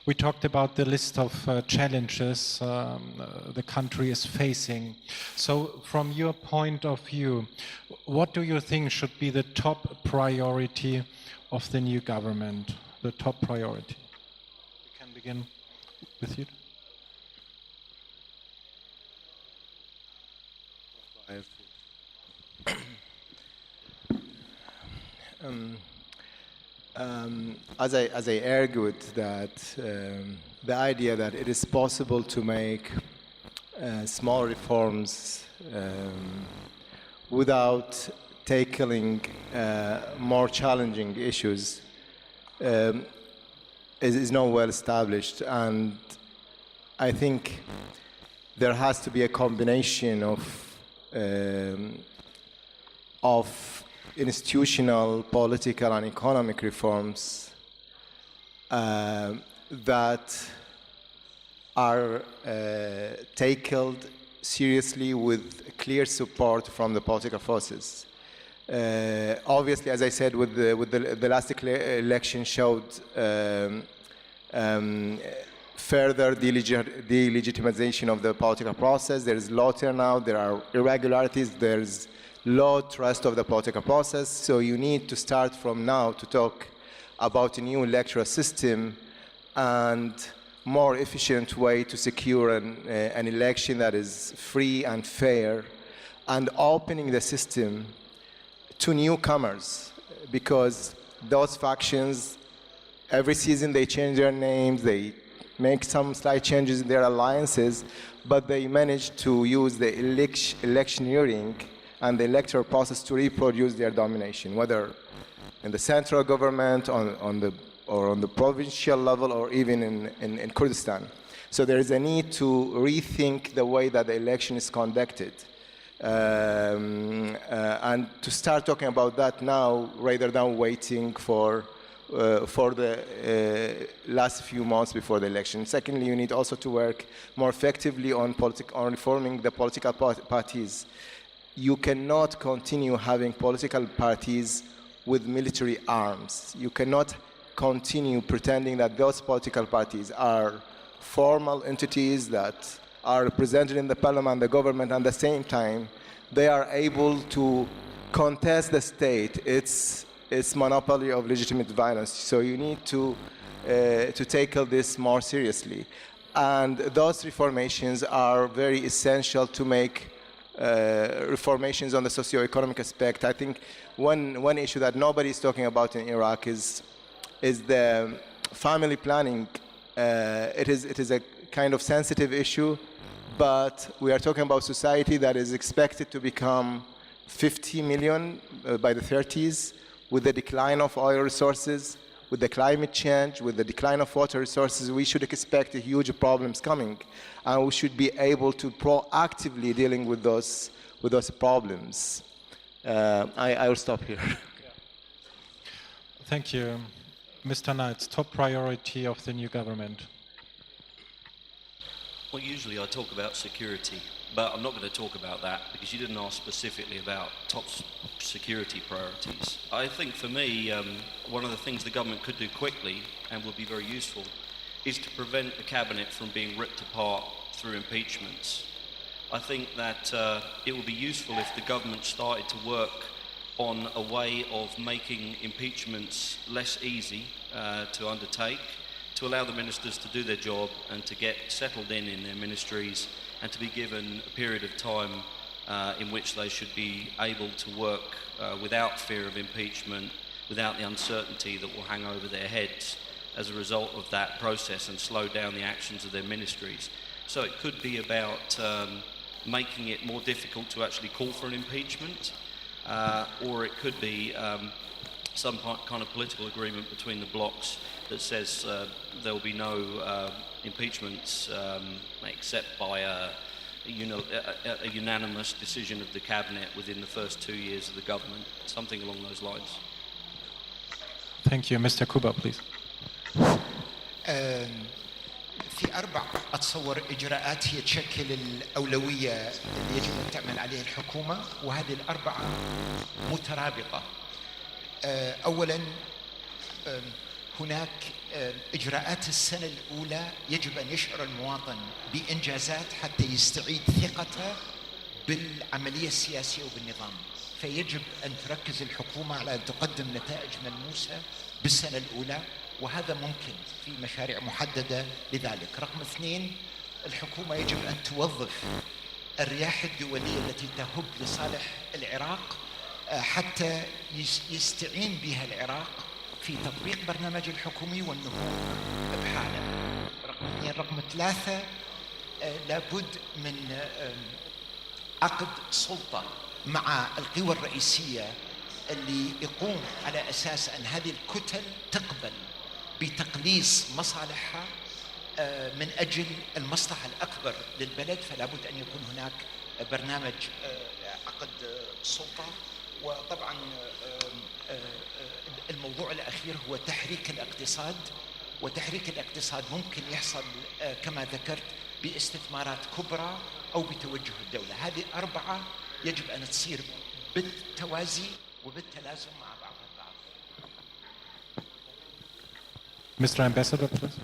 We talked about the list of challenges the country is facing. So from your point of view, what do you think should be the top priority of the new government? The top priority? We can begin with you. As I argued that the idea that it is possible to make small reforms without tackling more challenging issues is not well established, and I think there has to be a combination of of institutional, political, and economic reforms that are taken seriously with clear support from the political forces. Obviously, as I said, with the last election showed further delegitimization of the political process. There is low turnout, there are irregularities, there's low trust of the political process. So you need to start from now to talk about a new electoral system and more efficient way to secure an election that is free and fair, and opening the system to newcomers, because those factions, every season they change their names, they make some slight changes in their alliances, but they manage to use the electioneering and the electoral process to reproduce their domination, whether in the central government, on the provincial level, or even in Kurdistan. So there is a need to rethink the way that the election is conducted. And to start talking about that now, rather than waiting for the last few months before the election. Secondly, you need also to work more effectively on reforming the political parties. You cannot continue having political parties with military arms. You cannot continue pretending that those political parties are formal entities that are represented in the parliament and the government, and at the same time they are able to contest the state, its monopoly of legitimate violence. So you need to tackle this more seriously. And those reformations are very essential to make reformations on the socio-economic aspect. I think one issue that nobody is talking about in Iraq is the family planning. It is a kind of sensitive issue, but we are talking about society that is expected to become 50 million by the 30s, with the decline of oil resources, with the climate change, with the decline of water resources. We should expect huge problems coming, and we should be able to proactively dealing with those problems. I will stop here. Thank you. Mr. Knights, top priority of the new government. Well, usually I talk about security, but I'm not going to talk about that because you didn't ask specifically about top security priorities. I think for me, one of the things the government could do quickly and will be very useful is to prevent the cabinet from being ripped apart through impeachments. I think that it would be useful if the government started to work on a way of making impeachments less easy to undertake, to allow the ministers to do their job and to get settled in their ministries, and to be given a period of time in which they should be able to work without fear of impeachment, without the uncertainty that will hang over their heads as a result of that process, and slow down the actions of their ministries. So it could be about making it more difficult to actually call for an impeachment, or it could be some kind of political agreement between the blocs that says there will be no impeachments except by a unanimous decision of the cabinet within the first 2 years of the government, something along those lines. Thank you. Mr. Kuba, please. في 4 أتصور إجراءات هي تشكل الأولوية اللي يجب أن تعمل عليها الحكومة، وهذه ال4 مترابطة. أولاً هناك إجراءات السنة الأولى يجب أن يشعر المواطن بإنجازات حتى يستعيد ثقته بالعملية السياسية وبالنظام، فيجب أن تركز الحكومة على أن تقدم نتائج ملموسة بالسنة الأولى، وهذا ممكن في مشاريع محددة لذلك. رقم 2، الحكومة يجب أن توظف الرياح الدولية التي تهب لصالح العراق حتى يستعين بها العراق في تطبيق برنامج الحكومي والنهوض بحاله. رقم 2. رقم 3، لابد من عقد سلطة مع القوى الرئيسية اللي يقوم على أساس أن هذه الكتل تقبل بتقليص مصالحها من أجل المصلحة الأكبر للبلد، فلا بد أن يكون هناك برنامج السلطة. وطبعا الموضوع الأخير هو تحريك الاقتصاد، وتحريك الاقتصاد ممكن يحصل كما ذكرت باستثمارات كبرى أو بتوجه الدولة. هذه 4 يجب أن تصير بالتوازي وبالتلازم مع بعض البعض. Mr. Ambassador, please.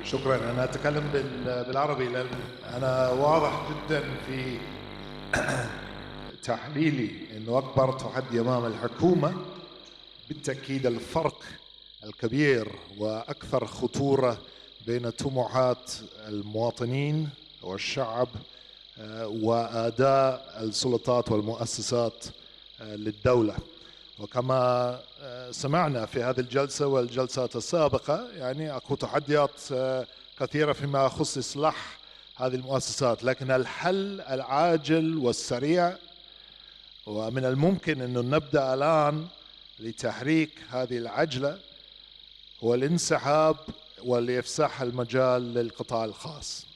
شكرا. أنا أتكلم بالعربي لأن أنا واضح جدا في تحليلي أنه أكبر تحدي أمام الحكومة بالتأكيد الفرق الكبير وأكثر خطورة بين طموحات المواطنين والشعب وأداء السلطات والمؤسسات للدولة. وكما سمعنا في هذه الجلسة والجلسات السابقة يعني أكو تحديات كثيرة فيما يخص إصلاح هذه المؤسسات، لكن الحل العاجل والسريع ومن الممكن أنه نبدأ الآن لتحريك هذه العجلة هو الانسحاب والإفساح المجال للقطاع الخاص.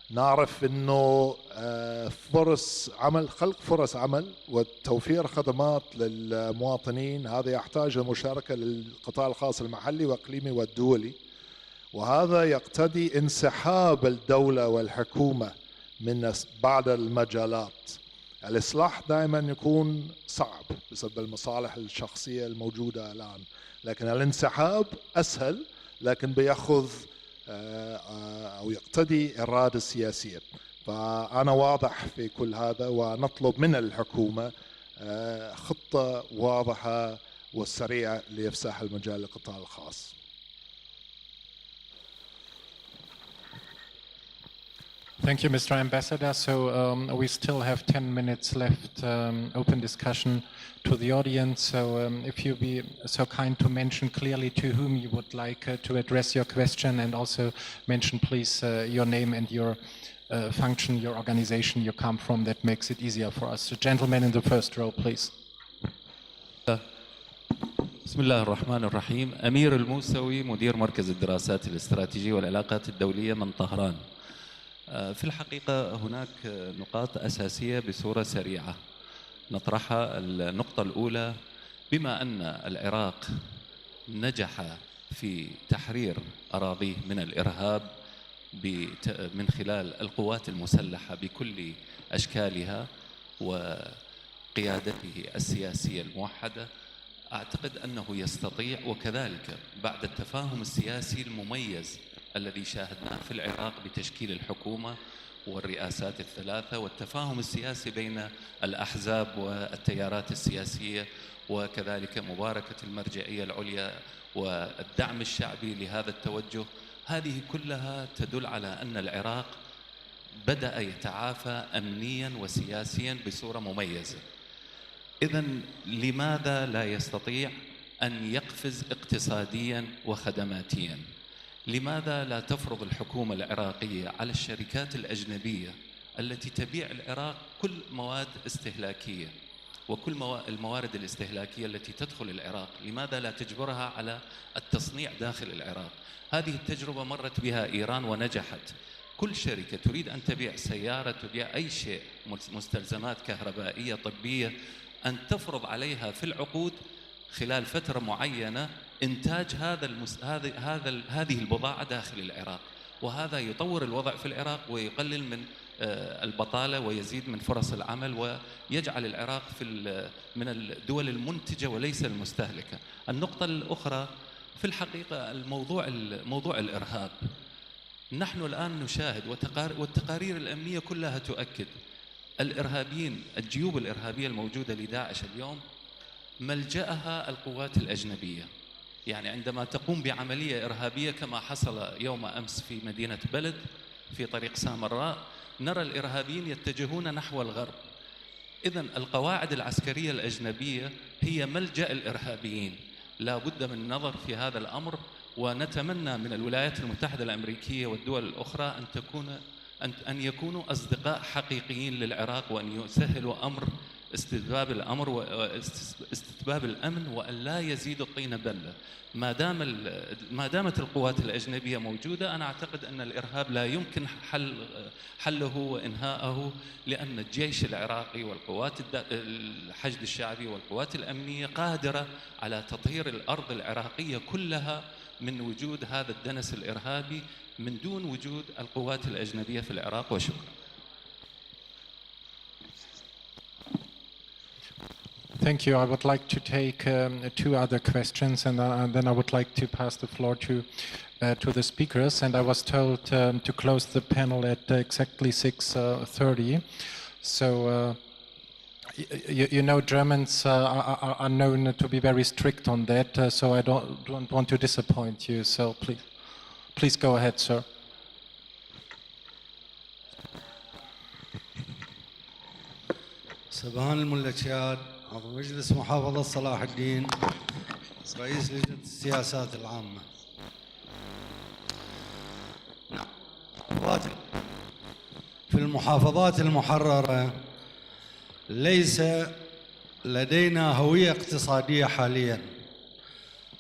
نعرف أنه فرص عمل، خلق فرص عمل وتوفير خدمات للمواطنين هذا يحتاج المشاركة للقطاع الخاص المحلي والإقليمي والدولي، وهذا يقتضي انسحاب الدولة والحكومة من بعض المجالات. الإصلاح دائما يكون صعب بسبب المصالح الشخصية الموجودة الآن، لكن الانسحاب أسهل لكن بيأخذ أو يقتضي إرادة سياسية. فأنا واضح في كل هذا ونطلب من الحكومة خطة واضحة والسريعة لإفساح المجال للقطاع الخاص. Thank you, Mr. Ambassador. So we still have 10 minutes left, open discussion to the audience. So if you be so kind to mention clearly to whom you would like to address your question, and also mention please your name and your function, your organization you come from, that makes it easier for us. The gentleman in the first row, please. بسم الله الرحمن الرحيم. أمير الموسوي، مدير مركز الدراسات الاستراتيجية والعلاقات الدولية من طهران. في الحقيقة هناك نقاط أساسية بصورة سريعة نطرحها. النقطة الأولى، بما أن العراق نجح في تحرير أراضيه من الإرهاب من خلال القوات المسلحة بكل أشكالها وقيادته السياسية الموحدة، أعتقد أنه يستطيع، وكذلك بعد التفاهم السياسي المميز الذي شاهدناه في العراق بتشكيل الحكومة والرئاسات الثلاثة والتفاهم السياسي بين الأحزاب والتيارات السياسية وكذلك مباركة المرجعية العليا والدعم الشعبي لهذا التوجه، هذه كلها تدل على أن العراق بدأ يتعافى أمنيا وسياسيا بصورة مميزة. إذن لماذا لا يستطيع أن يقفز اقتصاديا وخدماتيا؟ لماذا لا تفرض الحكومة العراقية على الشركات الأجنبية التي تبيع العراق كل مواد استهلاكية وكل الموارد الاستهلاكية التي تدخل العراق، لماذا لا تجبرها على التصنيع داخل العراق؟ هذه التجربة مرت بها إيران ونجحت. كل شركة تريد أن تبيع سيارة، تبيع أي شيء، مستلزمات كهربائية، طبية، أن تفرض عليها في العقود خلال فترة معينة إنتاج هذه البضاعة داخل العراق، وهذا يطور الوضع في العراق ويقلل من البطالة ويزيد من فرص العمل ويجعل العراق من الدول المنتجة وليس المستهلكة. النقطة الأخرى في الحقيقة موضوع الإرهاب. نحن الآن نشاهد والتقارير الأمنية كلها تؤكد الإرهابيين، الجيوب الإرهابية الموجودة لداعش اليوم ملجأها القوات الأجنبية. يعني عندما تقوم بعملية إرهابية كما حصل يوم أمس في مدينة بلد في طريق سامراء، نرى الإرهابيين يتجهون نحو الغرب. إذن القواعد العسكرية الأجنبية هي ملجأ الإرهابيين. لا بد من النظر في هذا الأمر، ونتمنى من الولايات المتحدة الأمريكية والدول الأخرى أن يكونوا أصدقاء حقيقيين للعراق، وأن يسهلوا أمر استتباب الأمر واستتباب الأمن، وأن لا يزيد الطين بلة. ما دامت القوات الأجنبية موجودة، أنا أعتقد أن الإرهاب لا يمكن حله وإنهاءه، لأن الجيش العراقي والقوات الحشد الشعبي والقوات الأمنية قادرة على تطهير الأرض العراقية كلها من وجود هذا الدنس الإرهابي من دون وجود القوات الأجنبية في العراق. وشكرا. Thank you. I would like to take two other questions, and then I would like to pass the floor to the speakers. And I was told to close the panel at exactly 6:30. So you know, Germans are known to be very strict on that. So I don't want to disappoint you. So please go ahead, sir. سبحان الملكيات، عضو مجلس محافظة صلاح الدين، رئيس لجنة السياسات العامة. في المحافظات المحررة ليس لدينا هوية اقتصادية حاليا،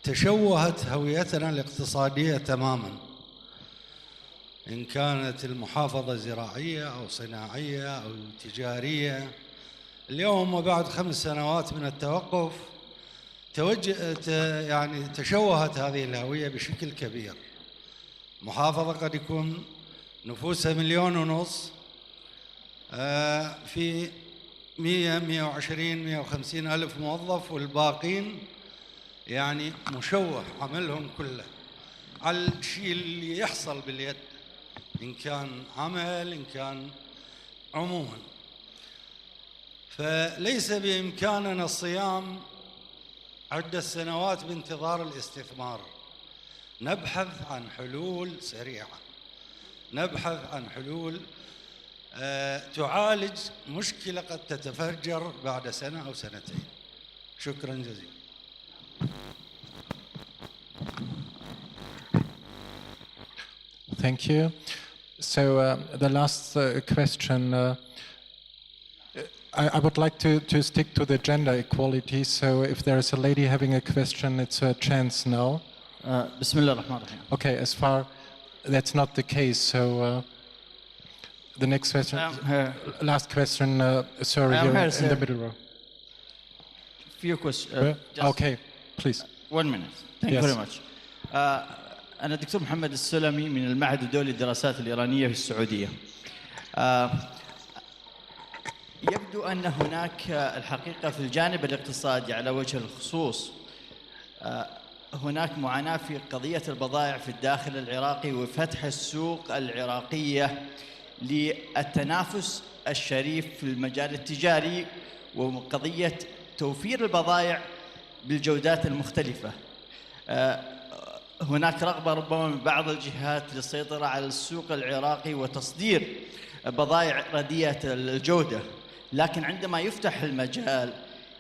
تشوهت هويتنا الاقتصادية تماما، إن كانت المحافظة زراعية أو صناعية أو تجارية. اليوم وبعد 5 سنوات من التوقف تشوهت هذه الهوية بشكل كبير. محافظة قد يكون نفوسها 1.5 مليون، في 120-150 ألف موظف، والباقين يعني مشوه عملهم كله على الشيء اللي يحصل باليد، إن كان عمل إن كان عموما. فليس بإمكاننا الصيام عدة سنوات بانتظار الاستثمار. نبحث عن حلول سريعة، نبحث عن حلول تعالج مشكلة قد تتفجر بعد 1 أو 2 سنين. شكرا جزيلا. Thank you. So the last question, I would like to stick to the gender equality. So if there is a lady having a question, it's her chance now. بسم الله الرحمن الرحيم. Okay, as far that's not the case, so the next question, last question, sir, here in the middle row. Few questions. Okay, please. 1 minute. Thank you very much. أنا الدكتور محمد السلمي من المعهد الدولي للدراسات الإيرانية في السعودية. يبدو أن هناك الحقيقة في الجانب الاقتصادي على وجه الخصوص هناك معاناة في قضية البضائع في الداخل العراقي وفتح السوق العراقية للتنافس الشريف في المجال التجاري، وقضية توفير البضائع بالجودات المختلفة. هناك رغبة ربما من بعض الجهات للسيطرة على السوق العراقي وتصدير بضائع رديئة الجودة، لكن عندما يفتح المجال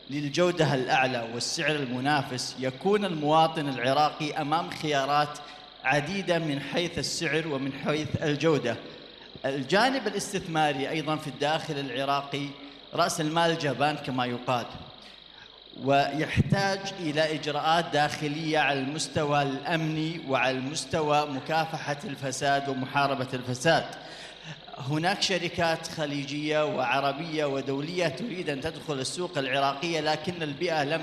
للجودة الأعلى والسعر المنافس يكون المواطن العراقي أمام خيارات عديدة من حيث السعر ومن حيث الجودة. الجانب الاستثماري أيضاً في الداخل العراقي رأس المال جبان كما يقال، ويحتاج إلى إجراءات داخلية على المستوى الأمني وعلى المستوى مكافحة الفساد ومحاربة الفساد. هناك شركات خليجية وعربية ودولية تريد أن تدخل السوق العراقية، لكن البيئة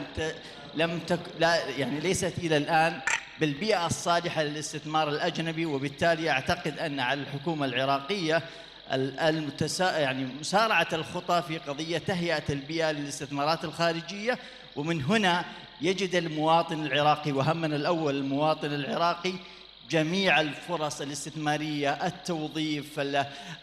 ليست إلى الآن بالبيئة الصالحة للاستثمار الأجنبي، وبالتالي أعتقد أن على الحكومة العراقية مسارعة الخطى في قضية تهيئة البيئة للاستثمارات الخارجية. ومن هنا يجد المواطن العراقي، وهمنا الأول المواطن العراقي، جميع الفرص الاستثمارية، التوظيف،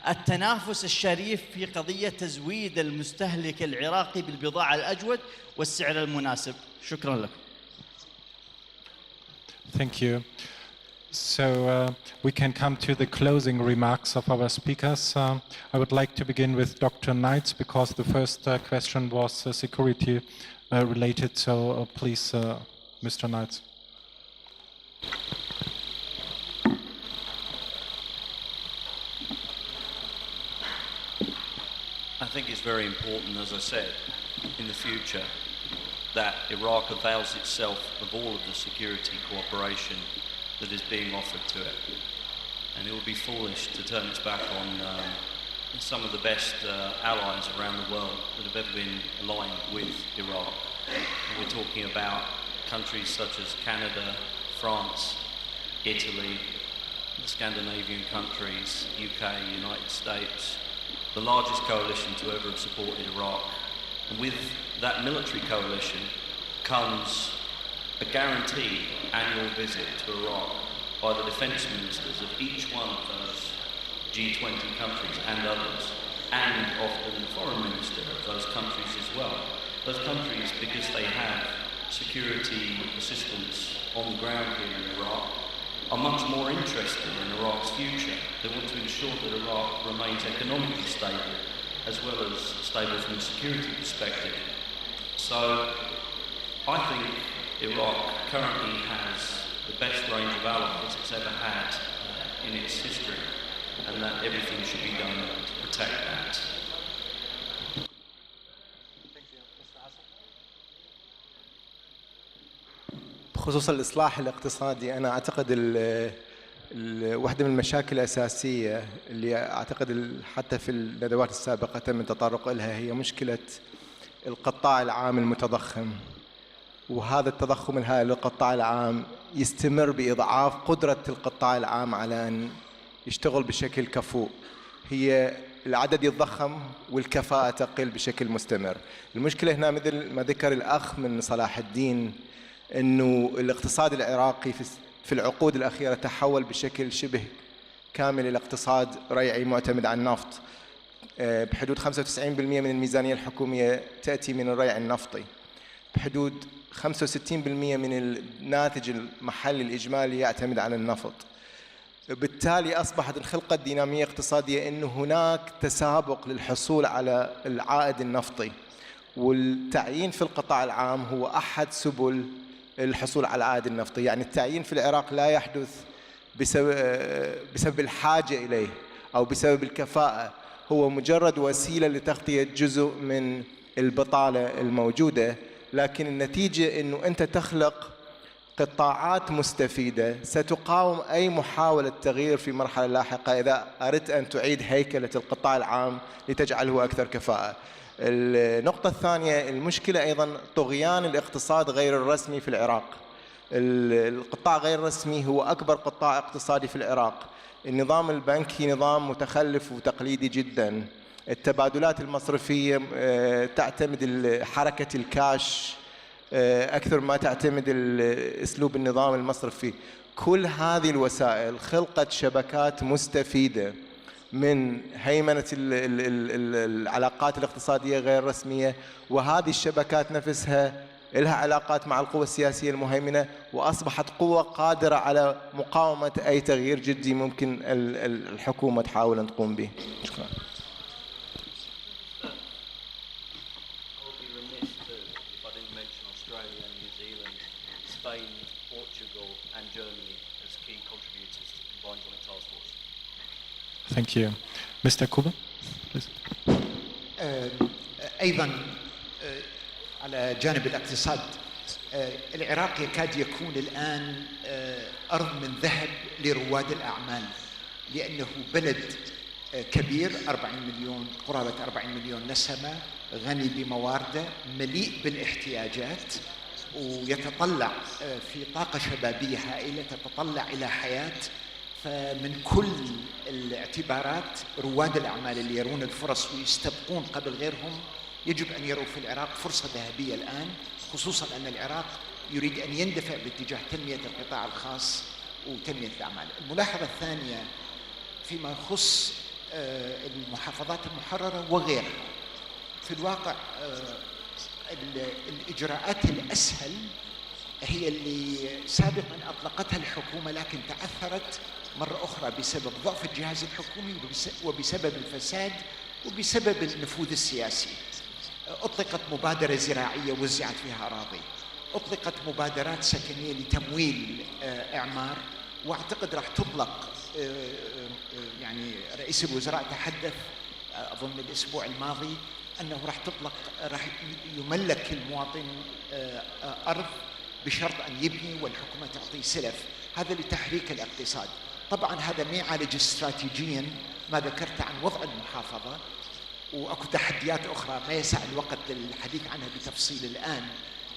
التنافس الشريف في قضية تزويد المستهلك العراقي بالبضاعة الأجود والسعر المناسب. شكرا لكم. Thank you. So we can come to the closing remarks of our speakers. I would like to begin with Dr. Knights because the first question was security related. So please, Mr. Knights. I think it's very important, as I said, in the future that Iraq avails itself of all of the security cooperation that is being offered to it. And it would be foolish to turn its back on some of the best allies around the world that have ever been aligned with Iraq. And we're talking about countries such as Canada, France, Italy, the Scandinavian countries, UK, United States, the largest coalition to ever have supported Iraq. And with that military coalition comes a guaranteed annual visit to Iraq by the defence ministers of each one of those G20 countries and others, and often the foreign minister of those countries as well. Those countries, because they have security assistance on the ground here in Iraq, are much more interested in Iraq's future. They want to ensure that Iraq remains economically stable, as well as stable from a security perspective. So I think Iraq currently has the best range of allies it's ever had in its history, and that everything should be done to protect that. بخصوص الإصلاح الاقتصادي، أنا أعتقد واحدة من المشاكل الأساسية اللي أعتقد حتى في الندوات السابقة تم التطرق لها هي مشكلة القطاع العام المتضخم. وهذا التضخم الهائل للقطاع العام يستمر بإضعاف قدرة القطاع العام على أن يشتغل بشكل كفؤ. هي العدد يتضخم والكفاءة تقل بشكل مستمر. المشكلة هنا مثل ما ذكر الأخ من صلاح الدين أنه الاقتصاد العراقي في العقود الأخيرة تحول بشكل شبه كامل إلى اقتصاد ريعي معتمد على النفط. بحدود 95% من الميزانية الحكومية تأتي من الريع النفطي، بحدود 65% من الناتج المحلي الإجمالي يعتمد على النفط. بالتالي أصبحت الخلقة الدينامية اقتصادية أنه هناك تسابق للحصول على العائد النفطي، والتعيين في القطاع العام هو أحد سبل الحصول على العائد النفطي. يعني التعيين في العراق لا يحدث بسبب الحاجة إليه أو بسبب الكفاءة، هو مجرد وسيلة لتغطية جزء من البطالة الموجودة. لكن النتيجة أنه أنت تخلق قطاعات مستفيدة ستقاوم أي محاولة تغيير في مرحلة لاحقة إذا أردت أن تعيد هيكلة القطاع العام لتجعله أكثر كفاءة. النقطة الثانية، المشكلة أيضا طغيان الاقتصاد غير الرسمي في العراق. القطاع غير الرسمي هو أكبر قطاع اقتصادي في العراق. النظام البنكي نظام متخلف وتقليدي جدا. التبادلات المصرفية تعتمد حركة الكاش أكثر ما تعتمد أسلوب النظام المصرفي. كل هذه الوسائل خلقت شبكات مستفيدة من هيمنة العلاقات الاقتصادية غير الرسمية، وهذه الشبكات نفسها لها علاقات مع القوى السياسية المهيمنة، وأصبحت قوة قادرة على مقاومة أي تغيير جدي ممكن الحكومة تحاول أن تقوم به. شكرا. Thank you. Mr. Kuba, please. أيضا على جانب الاقتصاد، العراق يكاد يكون الآن أرض من ذهب لرواد الأعمال، لأنه بلد كبير 40 مليون، قرابة 40 مليون نسمة، غني بموارده، مليء بالاحتياجات، ويتطلع في طاقة شبابية هائلة تتطلع إلى حياة. فمن كل الاعتبارات رواد الأعمال اللي يرون الفرص ويستبقون قبل غيرهم يجب أن يروا في العراق فرصة ذهبية الآن، خصوصاً أن العراق يريد أن يندفع باتجاه تنمية القطاع الخاص وتنمية الأعمال. الملاحظة الثانية فيما يخص المحافظات المحررة وغيرها، في الواقع الإجراءات الأسهل هي اللي سابقاً أطلقتها الحكومة، لكن تعثرت مرة أخرى بسبب ضعف الجهاز الحكومي وبسبب الفساد وبسبب النفوذ السياسي. أطلقت مبادرة زراعية وزعت فيها أراضي، أطلقت مبادرات سكنية لتمويل إعمار، وأعتقد راح تطلق، يعني رئيس الوزراء تحدث أظن الأسبوع الماضي أنه راح يملك المواطن أرض بشرط أن يبني والحكومة تعطي سلف، هذا لتحريك الاقتصاد. طبعا هذا ما يعالج استراتيجيا ما ذكرت عن وضع المحافظة، وأكو تحديات أخرى ما يسع الوقت للحديث عنها بتفصيل الآن،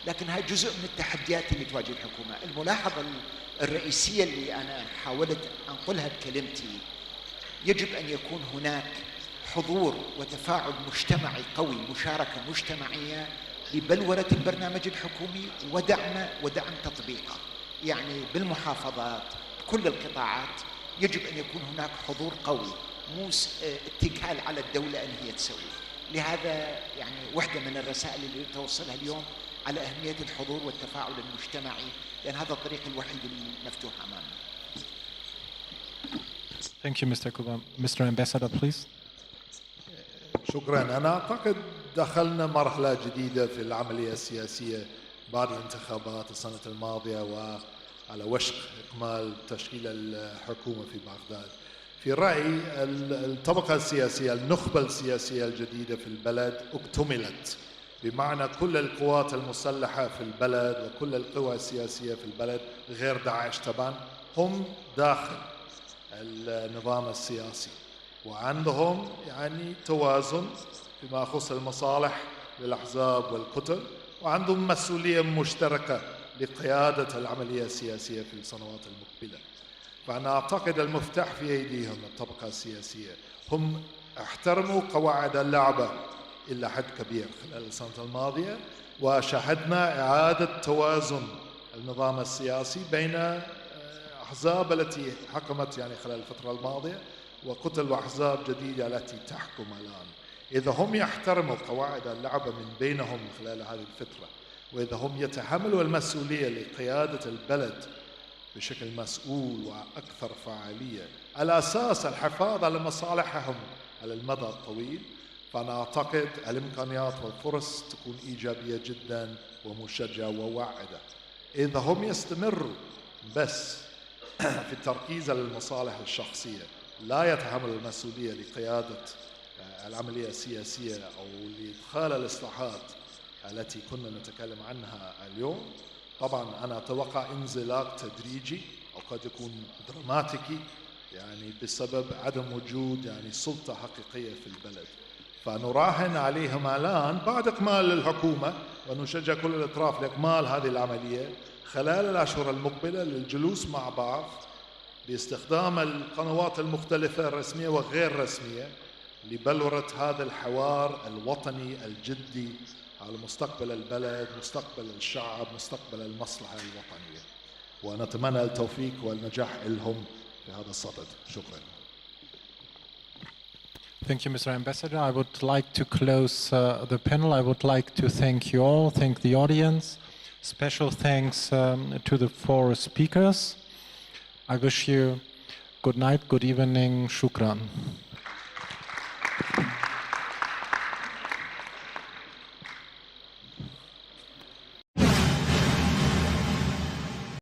لكن هاي جزء من التحديات اللي تواجه الحكومة. الملاحظة الرئيسية اللي أنا حاولت أنقلها بكلمتي، يجب أن يكون هناك حضور وتفاعل مجتمعي قوي، مشاركة مجتمعية لبلورة البرنامج الحكومي ودعم تطبيقه. يعني بالمحافظات كل القطاعات يجب أن يكون هناك حضور قوي، مو اتكال على الدولة أن هي تسوي. لهذا يعني واحدة من الرسائل اللي توصلها اليوم على أهمية الحضور والتفاعل المجتمعي، لأن هذا الطريق الوحيد المفتوح أمامنا. Thank you, Mr. Kuba. Mr. Ambassador, please. شكرا. أنا أعتقد دخلنا مرحلة جديدة في العملية السياسية بعد الانتخابات السنة الماضية وعلى وشك إكمال تشكيل الحكومة في بغداد. في رأيي الطبقة السياسية، النخبة السياسية الجديدة في البلد اكتملت، بمعنى كل القوات المسلحة في البلد وكل القوى السياسية في البلد غير داعش طبعا هم داخل النظام السياسي، وعندهم يعني توازن فيما يخص المصالح للأحزاب والكتل، وعندهم مسؤولية مشتركة لقيادة العملية السياسية في السنوات المقبلة. فأنا أعتقد المفتاح في أيديهم الطبقة السياسية. هم احترموا قواعد اللعبة إلى حد كبير خلال السنة الماضية، وشاهدنا إعادة توازن النظام السياسي بين أحزاب التي حكمت يعني خلال الفترة الماضية وكتل وأحزاب جديدة التي تحكم الآن. إذا هم يحترموا قواعد اللعبة من بينهم خلال هذه الفترة، وإذا هم يتحملوا المسؤولية لقيادة البلد بشكل مسؤول وأكثر فعالية على أساس الحفاظ على مصالحهم على المدى الطويل، فأنا أعتقد الإمكانيات والفرص تكون إيجابية جدا ومشجعة وواعدة. إذا هم يستمروا بس في التركيز على المصالح الشخصية، لا يتحمل المسؤولية لقيادة العملية السياسية أو لإدخال الإصلاحات التي كنا نتكلم عنها اليوم، طبعا أنا أتوقع انزلاق تدريجي أو قد يكون دراماتيكي، يعني بسبب عدم وجود يعني سلطة حقيقية في البلد. فنراهن عليهم الآن بعد إكمال الحكومة، ونشجع كل الأطراف لإكمال هذه العملية خلال الأشهر المقبلة للجلوس مع بعض باستخدام القنوات المختلفة الرسمية وغير رسمية لبلورة هذا الحوار الوطني الجدي على مستقبل البلد، مستقبل الشعب، مستقبل المصلحة الوطنية. ونتمنى التوفيق والنجاح لهم في هذا الصدد. شكرا. Thank you, Mr. Ambassador. I would like to close the panel. I would like to thank you all, thank the audience. Special thanks to the four speakers. I wish you good night, good evening. Shukran.